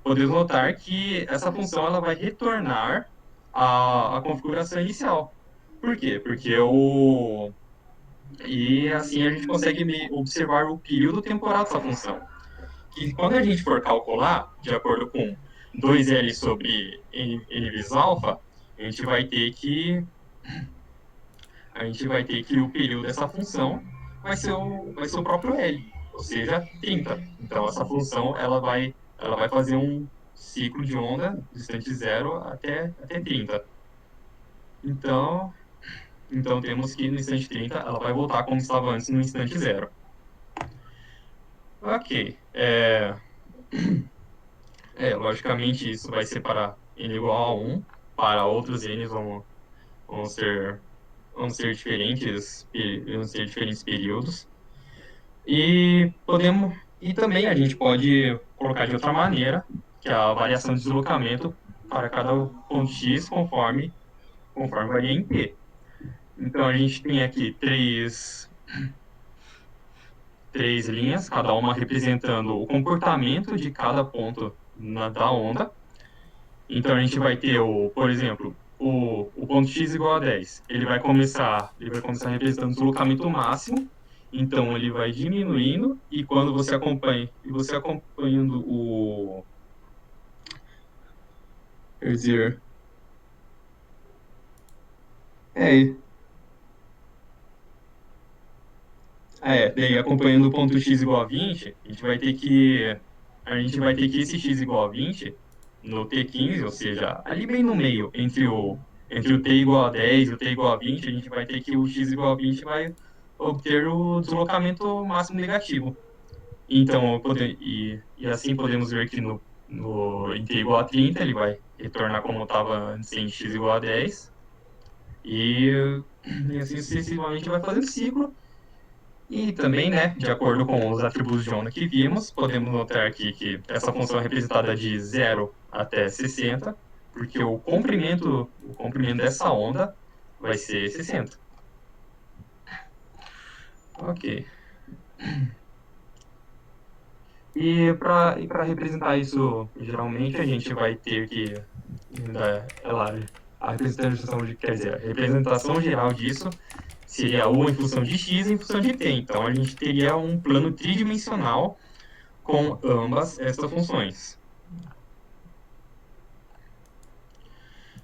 podemos notar que essa função ela vai retornar a configuração inicial. Por quê? E assim a gente consegue observar o período temporal dessa função. Que quando a gente for calcular, de acordo com 2L sobre n vezes alfa, a gente vai ter que o período dessa função vai ser o próprio L, ou seja, 30. Então, essa função ela vai fazer um ciclo de onda do instante 0 até 30. Então, temos que no instante 30 ela vai voltar como estava antes no instante 0. Ok. Logicamente, isso vai ser para n igual a 1. Para outros n's vão ser diferentes períodos. E também a gente pode colocar de outra maneira, que é a variação de deslocamento para cada ponto x conforme varia em t. Então a gente tem aqui três linhas, cada uma representando o comportamento de cada ponto da onda. Então a gente vai ter por exemplo, o ponto x igual a 10. Ele vai começar representando o deslocamento máximo. Então ele vai diminuindo, e quando você acompanhando quer dizer, daí acompanhando o ponto x igual a 20, a gente vai ter que esse x igual a 20 no t15, ou seja, ali bem no meio, entre o t igual a 10 e o t igual a 20, a gente vai ter que o x igual a 20 vai obter o deslocamento máximo negativo. Então, assim podemos ver que em t igual a 30, ele vai retornar como estava antes em x igual a 10, e assim sucessivamente vai fazendo ciclo. E também, né, de acordo com os atributos de onda que vimos, podemos notar aqui que essa função é representada de 0 até 60, porque o comprimento dessa onda vai ser 60. Ok. E para representar isso, geralmente a gente vai ter que a representação geral disso seria U em função de x em função de t. Então a gente teria um plano tridimensional com ambas estas funções.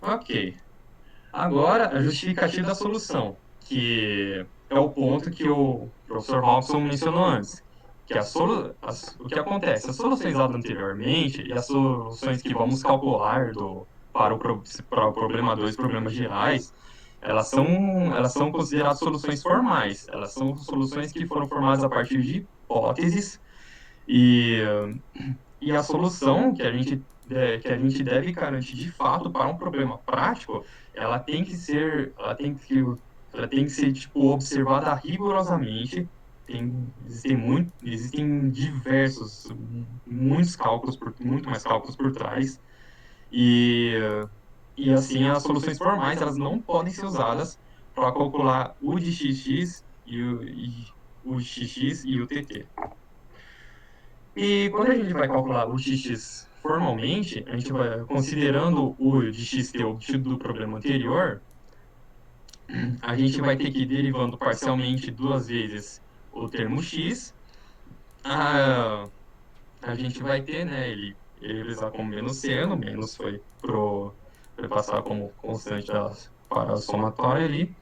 Ok. Agora, a justificativa da solução, que é o ponto que o professor Robson mencionou antes, que o que acontece, as soluções dadas anteriormente e as soluções que vamos calcular para o problema 2 e problemas gerais, elas são consideradas soluções formais, elas são soluções que foram formadas a partir de hipóteses e, e a solução que a gente deve garantir de fato para um problema prático, ela tem que ser tipo observada rigorosamente. Existem muito mais cálculos por trás e assim as soluções formais elas não podem ser usadas para calcular o de xx o xx e o tt. E quando a gente vai calcular o xx formalmente, a gente vai considerando o de xt obtido do problema anterior, a gente vai ter que ir derivando parcialmente duas vezes o termo x. A, a gente vai ter, né, ele realizar como menos seno, menos foi passar como constante para a somatória ali,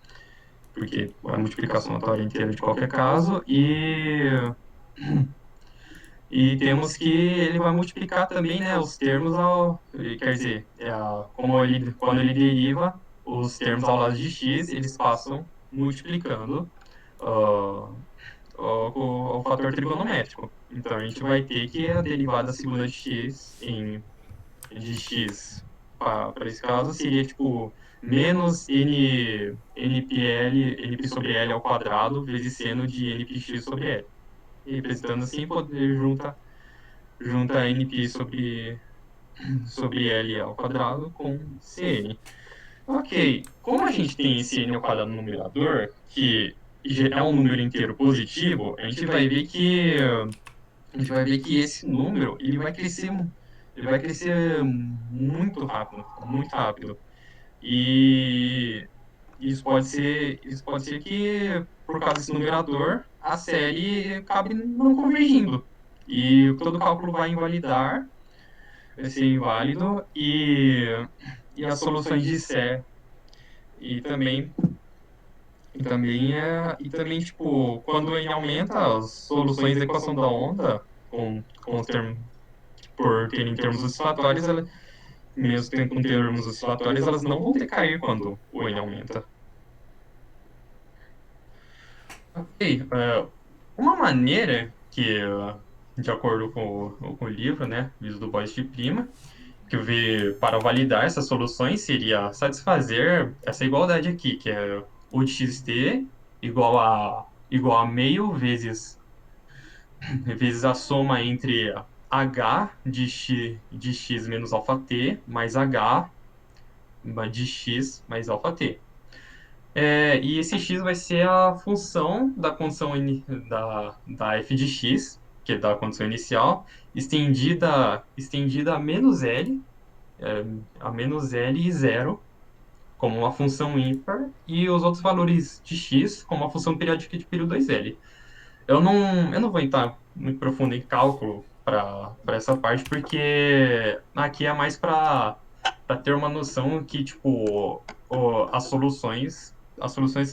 porque vai multiplicar a somatória inteira de qualquer caso, e temos que ele vai multiplicar também, né, os termos quer dizer, quando ele deriva os termos ao lado de x, eles passam multiplicando ah, o fator trigonométrico. Então a gente vai ter que a derivada segunda de x de x para esse caso seria tipo menos np sobre l ao quadrado vezes seno de npx sobre l. E representando assim, poder junta np sobre L ao quadrado com Cn. Ok, como a gente tem esse n ao quadrado no numerador, que é um número inteiro positivo, a gente vai ver que esse número ele vai crescer muito rápido. E isso pode ser que por causa desse numerador a série acabe não convergindo. E todo cálculo vai invalidar vai ser inválido e as soluções de Sé e também e também tipo quando o n aumenta as soluções da equação da onda com os termos por terem termos oscilatórios mesmo tendo com termos oscilatórios elas não vão decair quando o n aumenta. Ok, uma maneira que de acordo com o livro, né, Viso do Bois de Prima, que para validar essas soluções seria satisfazer essa igualdade aqui, que é o de xt igual a meio vezes a soma entre h de x menos alfa t mais h de x mais alfa t. E esse x vai ser a função da condição da f de x, que é da condição inicial, estendida a menos L e zero como uma função ímpar e os outros valores de x como uma função periódica de período 2L. Eu não vou entrar muito profundo em cálculo para essa parte, porque aqui é mais para ter uma noção que, tipo, as soluções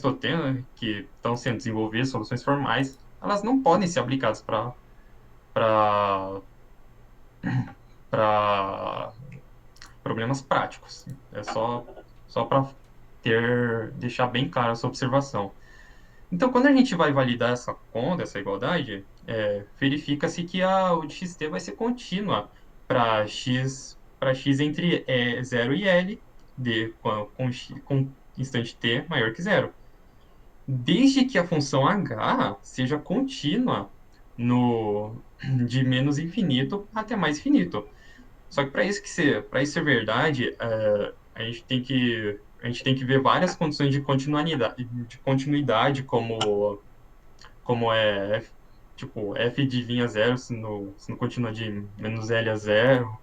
que eu tenho, né, que estão sendo desenvolvidas, soluções formais, elas não podem ser aplicadas para problemas práticos. É só para deixar bem clara essa observação. Então, quando a gente vai validar essa conta, essa igualdade, verifica-se que o de xt vai ser contínua para x entre 0 e L, com instante t maior que zero. Desde que a função h seja contínua de menos infinito até mais infinito. Só que para isso ser verdade, a gente tem que ver várias condições de continuidade como tipo, f de vinha zero se não continua de menos L a zero,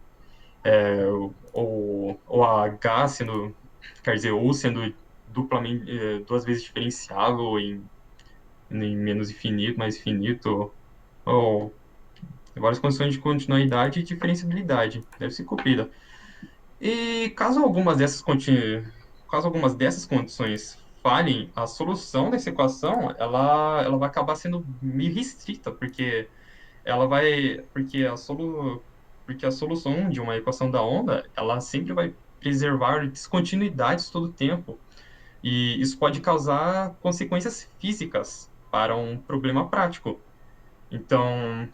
ou a h sendo, quer dizer, ou sendo duas vezes diferenciável em menos infinito, mais infinito, ou várias condições de continuidade e diferenciabilidade deve ser cumprida. E caso algumas dessas condições falhem, a solução dessa equação, ela vai acabar sendo meio restrita, porque a solução de uma equação da onda, ela sempre vai preservar descontinuidades todo o tempo. E isso pode causar consequências físicas para um problema prático. Então,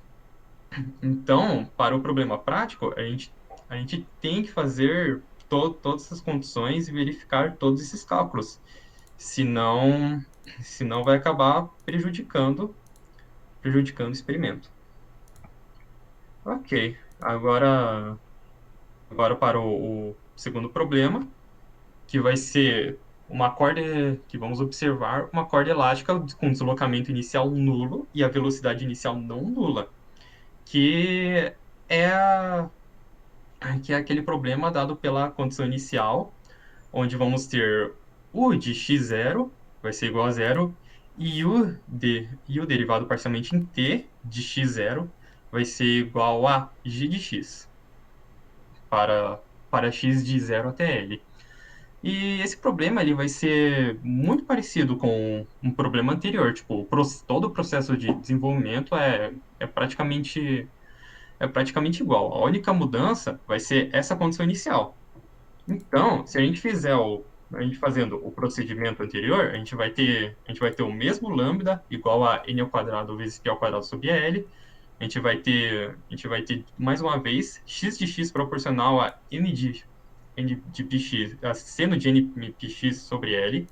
para o problema prático, a gente tem que fazer todas essas condições e verificar todos esses cálculos. Senão, senão vai acabar prejudicando o experimento. Ok, agora para o segundo problema, que vai ser uma corda, que vamos observar uma corda elástica com deslocamento inicial nulo e a velocidade inicial não nula, que é, a- que é aquele problema dado pela condição inicial, onde vamos ter u de x0 vai ser igual a zero, e o derivado parcialmente em t de x0 vai ser igual a g de x, para x de 0 até L. E esse problema ele vai ser muito parecido com um problema anterior, tipo, todo o processo de desenvolvimento é praticamente igual. A única mudança vai ser essa condição inicial. Então, se a gente a gente fazendo o procedimento anterior, a gente vai ter o mesmo lambda igual a n ao quadrado vezes p ao quadrado sobre L. A gente vai ter mais uma vez x de x proporcional a n de px, a seno de n px sobre L,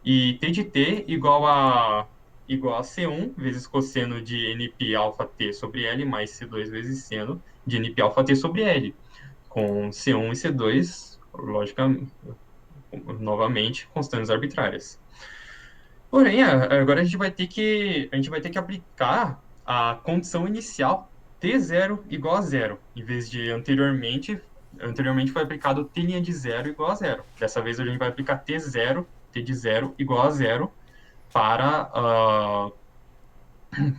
e t de t igual a C1 vezes cosseno de np alfa t sobre L mais C2 vezes seno de np alfa t sobre L, com C1 e C2, logicamente, novamente, constantes arbitrárias. Porém, agora a gente vai ter que aplicar a condição inicial T0 igual a zero, em vez de anteriormente foi aplicado T' de zero igual a zero. Dessa vez a gente vai aplicar T de zero igual a zero para,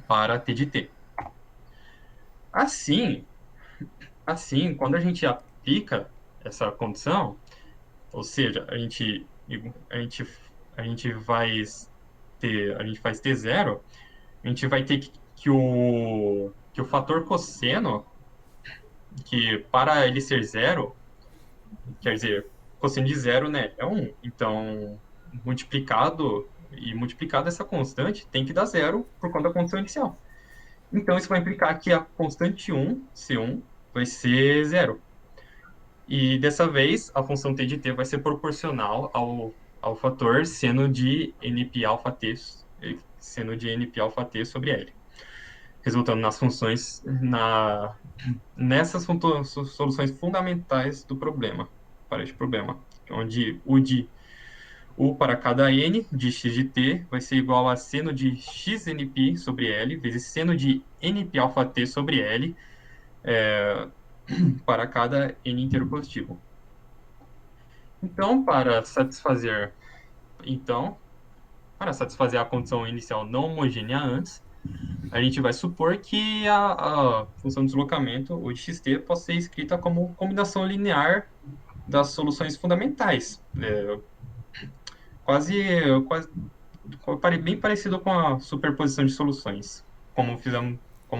para T de T. Assim, quando a gente aplica essa condição, ou seja, a gente, a gente vai a gente faz T0, a gente vai ter que o fator cosseno, que para ele ser zero, quer dizer, cosseno de zero, né, é 1. Então, multiplicado essa constante tem que dar zero por conta da condição inicial. Então, isso vai implicar que a constante 1, C1, vai ser zero. E dessa vez, a função t de t vai ser proporcional ao fator seno de np alfa t, sobre L, resultando nessas soluções fundamentais do problema, para este problema, onde u para cada n de x de t vai ser igual a seno de xnp sobre L vezes seno de np alfa t sobre L, para cada n inteiro positivo. Então, então, para satisfazer a condição inicial não homogênea antes, a gente vai supor que a função de deslocamento, ou de xt, possa ser escrita como combinação linear das soluções fundamentais. Quase, quase bem parecido com a superposição de soluções, como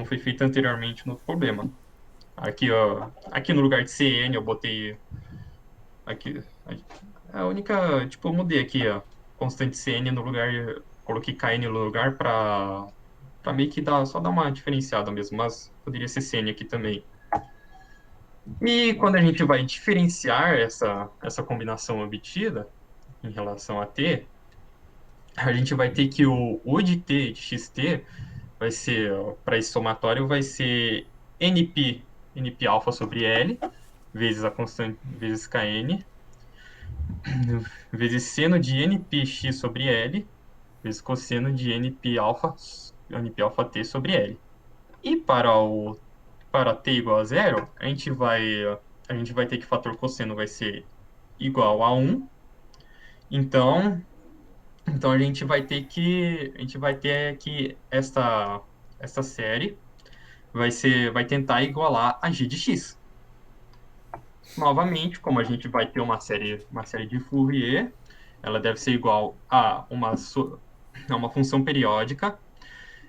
foi feito anteriormente no problema. Aqui, ó, aqui no lugar de Cn eu botei aqui, a única, tipo, eu mudei aqui, ó, constante Cn no lugar, coloquei Kn no lugar para meio que só dar uma diferenciada mesmo, mas poderia ser Cn aqui também. E quando a gente vai diferenciar essa combinação obtida em relação a t, a gente vai ter que o U de t de xt vai ser, para esse somatório, vai ser np alfa sobre L, vezes a constante, vezes Kn, vezes seno de npx sobre L, vezes cosseno de np alfa t sobre L. E para t igual a zero, a gente vai ter que o fator cosseno vai ser igual a 1. Então, a gente vai ter que esta série vai tentar igualar a g de x. Novamente, como a gente vai ter uma série de Fourier, ela deve ser igual a uma função periódica.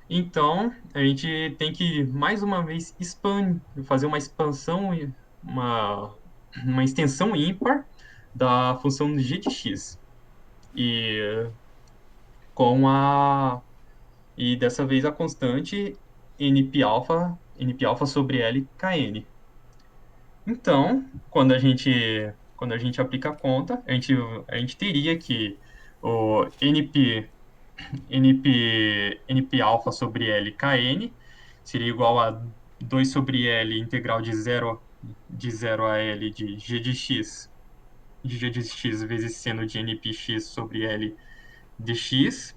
Então, a gente tem que, mais uma vez, fazer uma expansão, uma extensão ímpar da função g de x. E, e dessa vez a constante np alfa sobre L kn. Então, quando a gente aplica a conta, a gente teria que o np alfa sobre L kn seria igual a 2 sobre L integral de zero a L de g de x vezes seno de npx sobre L dx.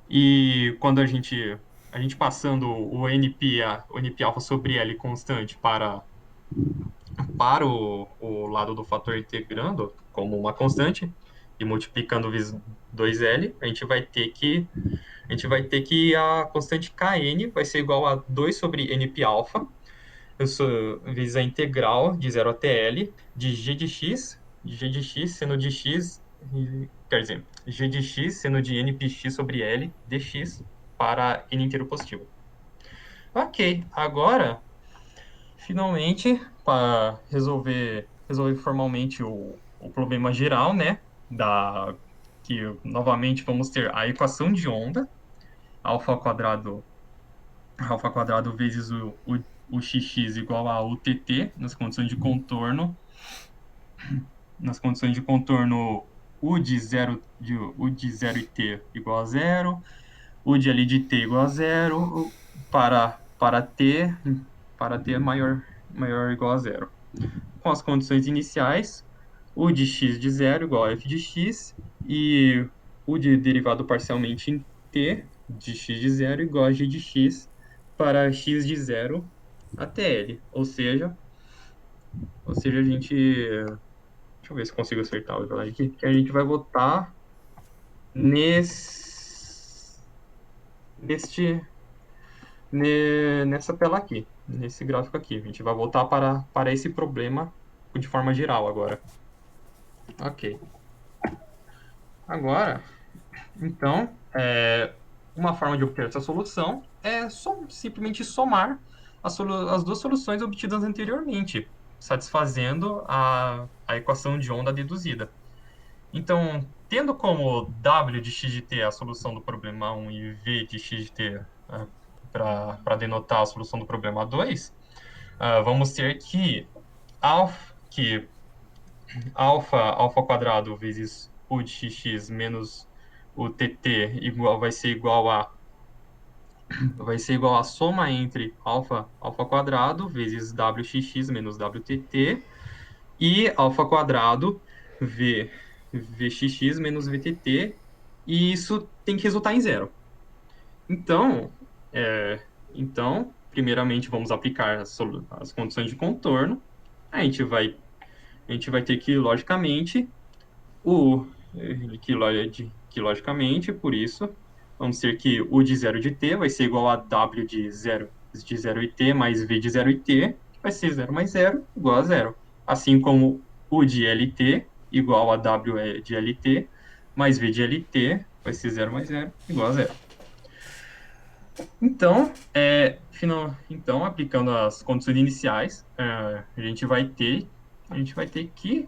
E quando a gente passando o np alfa sobre L constante para o lado do fator integrando como uma constante e multiplicando vezes 2L, a gente vai ter que a constante Kn vai ser igual a 2 sobre np alfa vezes a integral de 0 até L de g de x seno de x, quer dizer, g de x seno de npx sobre L dx para n inteiro positivo. Ok, agora finalmente, para resolver formalmente o problema geral, né? Que novamente vamos ter a equação de onda, alfa quadrado vezes o xx igual a UTT, nas condições de contorno U de 0 e t igual a zero, U de L de t igual a zero, para t maior ou igual a zero. Com as condições iniciais, U de x de zero igual a f de x e U de derivado parcialmente em t de x de zero igual a g de x para x de zero até L. Ou seja, a gente... Deixa eu ver se consigo acertar o slide aqui. Que a gente vai botar nessa tela aqui, nesse gráfico aqui. A gente vai voltar para esse problema de forma geral agora. Ok. Agora, então, uma forma de obter essa solução é simplesmente somar as duas soluções obtidas anteriormente, satisfazendo a equação de onda deduzida. Então, tendo como w de x de t a solução do problema 1 e v de x de t para denotar a solução do problema 2, vamos ter que alfa quadrado vezes u de xx menos o tt vai ser igual a soma entre alfa quadrado vezes wxx menos wtt e alfa quadrado vxx menos vtt, e isso tem que resultar em zero. Então, primeiramente vamos aplicar as condições de contorno. A gente vai ter que, logicamente, logicamente, por isso, vamos ter que u de 0 de t vai ser igual a w de 0 e t mais v de 0 e t, que vai ser 0 mais 0 igual a 0. Assim como u de lt igual a w de lt mais v de lt vai ser 0 mais 0 igual a 0. Então, aplicando as condições iniciais, a gente vai ter que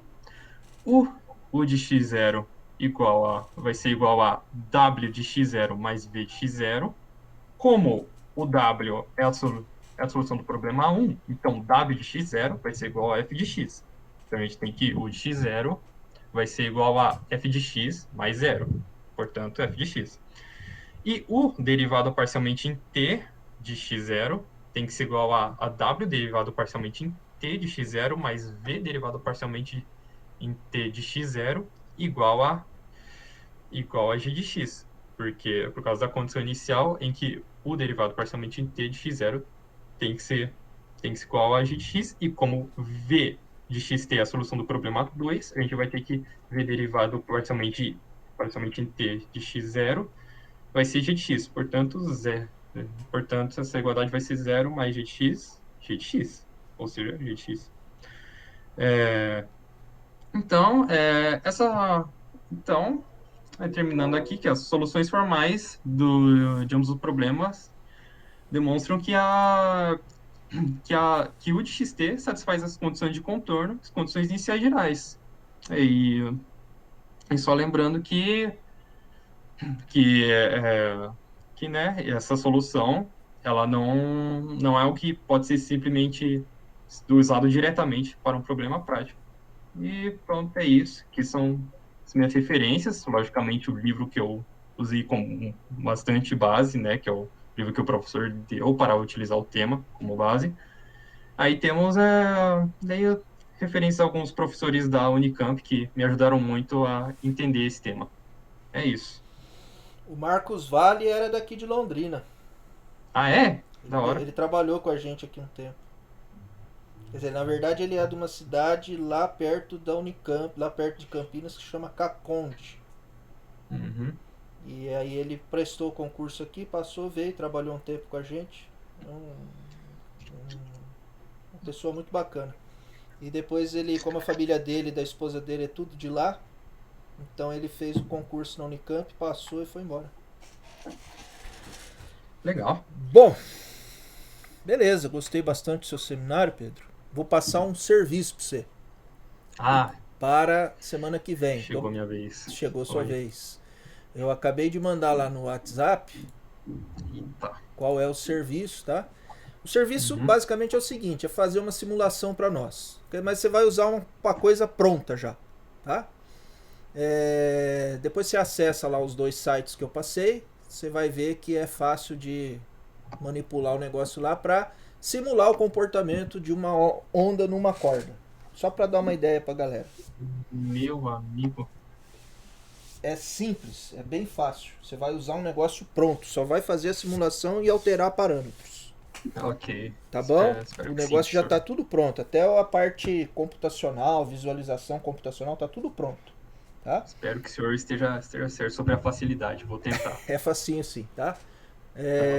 u de x0 vai ser igual a w de x0 mais v de x0. Como o w é a solução do problema 1, então w de x0 vai ser igual a f de x. Então, a gente tem que u de x0 vai ser igual a f de x mais 0. Portanto, f de x. E o derivado parcialmente em t de x0 tem que ser igual a w derivado parcialmente em t de x0 mais v derivado parcialmente em t de x0 igual a g de x. Porque, por causa da condição inicial em que o derivado parcialmente em t de x0 tem que ser igual a g de x, e como v de xt é a solução do problema 2, a gente vai ter que v derivado parcialmente em t de x0 vai ser g de x. Portanto, Portanto, essa igualdade vai ser 0 mais g de x, ou seja, g de x. Então, terminando aqui, que as soluções formais de ambos os problemas demonstram que u de xt satisfaz as condições de contorno, as condições iniciais gerais. E só lembrando que né, essa solução ela não é o que pode ser simplesmente usado diretamente para um problema prático. E pronto, é isso, que são as minhas referências. Logicamente, o livro que eu usei como bastante base, né, que é o livro que o professor deu para utilizar o tema como base. Aí temos daí referências a alguns professores da Unicamp que me ajudaram muito a entender esse tema. É isso. O Marcos Vale era daqui de Londrina. Ah, é? Da hora. Ele trabalhou com a gente aqui um tempo. Quer dizer, na verdade ele é de uma cidade lá perto da Unicamp, lá perto de Campinas, que se chama Caconde. Uhum. E aí ele prestou o concurso aqui, passou, veio, trabalhou um tempo com a gente. Uma pessoa muito bacana. E depois ele, como a família dele e da esposa dele é tudo de lá, então ele fez o concurso na Unicamp, passou e foi embora. Legal. Bom, beleza, gostei bastante do seu seminário, Pedro. Vou passar um serviço para você. Para semana que vem. Chegou a minha vez. Chegou a sua vez. Eu acabei de mandar lá no WhatsApp. Eita. Qual é o serviço, tá? O serviço basicamente é o seguinte, é fazer uma simulação para nós. Mas você vai usar uma coisa pronta já, tá? Depois você acessa lá os 2 sites que eu passei. Você vai ver que é fácil de manipular o negócio lá para simular o comportamento de uma onda numa corda. Só para dar uma ideia para a galera. Meu amigo. É simples, é bem fácil. Você vai usar um negócio pronto, só vai fazer a simulação e alterar parâmetros. Ok. Tá bom? Espero O que negócio sim, já senhor. está tudo pronto. Até a parte computacional, visualização computacional, tá tudo pronto. Tá? Espero que o senhor esteja certo sobre a facilidade. Vou tentar. É facinho sim, tá?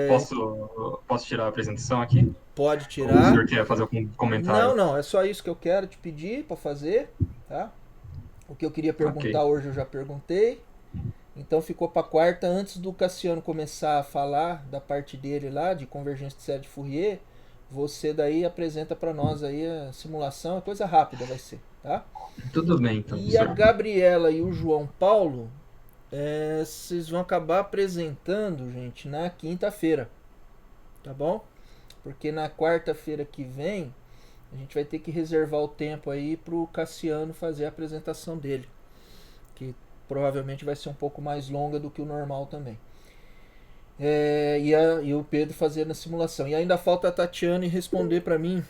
Posso tirar a apresentação aqui? Pode Ou o tirar. senhor quer fazer algum comentário? Não, é só isso que eu quero te pedir para fazer, tá? O que eu queria perguntar hoje eu já perguntei. Então ficou para quarta, antes do Cassiano começar a falar da parte dele lá, de convergência de série de Fourier, você daí apresenta para nós aí a simulação, é coisa rápida vai ser, tá? Tudo bem, então. E a Gabriela e o João Paulo, vocês vão acabar apresentando, gente, na quinta-feira, tá bom? Porque na quarta-feira que vem, a gente vai ter que reservar o tempo aí pro Cassiano fazer a apresentação dele, que provavelmente vai ser um pouco mais longa do que o normal também. E o Pedro fazendo a simulação. E ainda falta a Tatiane responder para mim.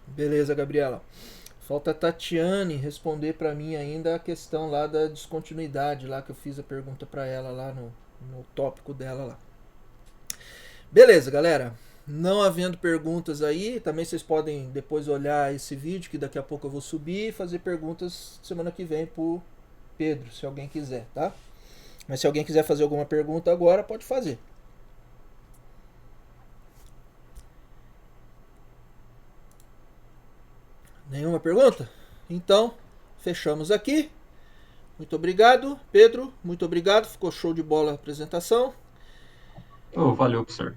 Beleza, Gabriela. Falta a Tatiane responder para mim ainda a questão lá da descontinuidade, lá que eu fiz a pergunta para ela lá no tópico dela lá. Beleza, galera. Não havendo perguntas aí, também vocês podem depois olhar esse vídeo que daqui a pouco eu vou subir e fazer perguntas semana que vem pro Pedro, se alguém quiser, tá? Mas se alguém quiser fazer alguma pergunta agora, pode fazer. Nenhuma pergunta? Então, fechamos aqui. Muito obrigado, Pedro. Muito obrigado. Ficou show de bola a apresentação. Valeu, professor.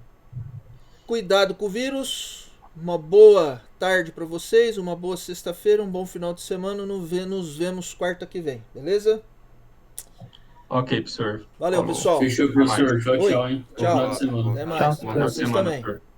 Cuidado com o vírus. Uma boa tarde para vocês, uma boa sexta-feira, um bom final de semana. Nos vemos quarta que vem, beleza? Ok, professor. Valeu, pessoal. Fechou, professor. Tchau, tchau, hein? Tchau. Bom final de semana. Até mais. Bom final de Vocês semana, também. professor.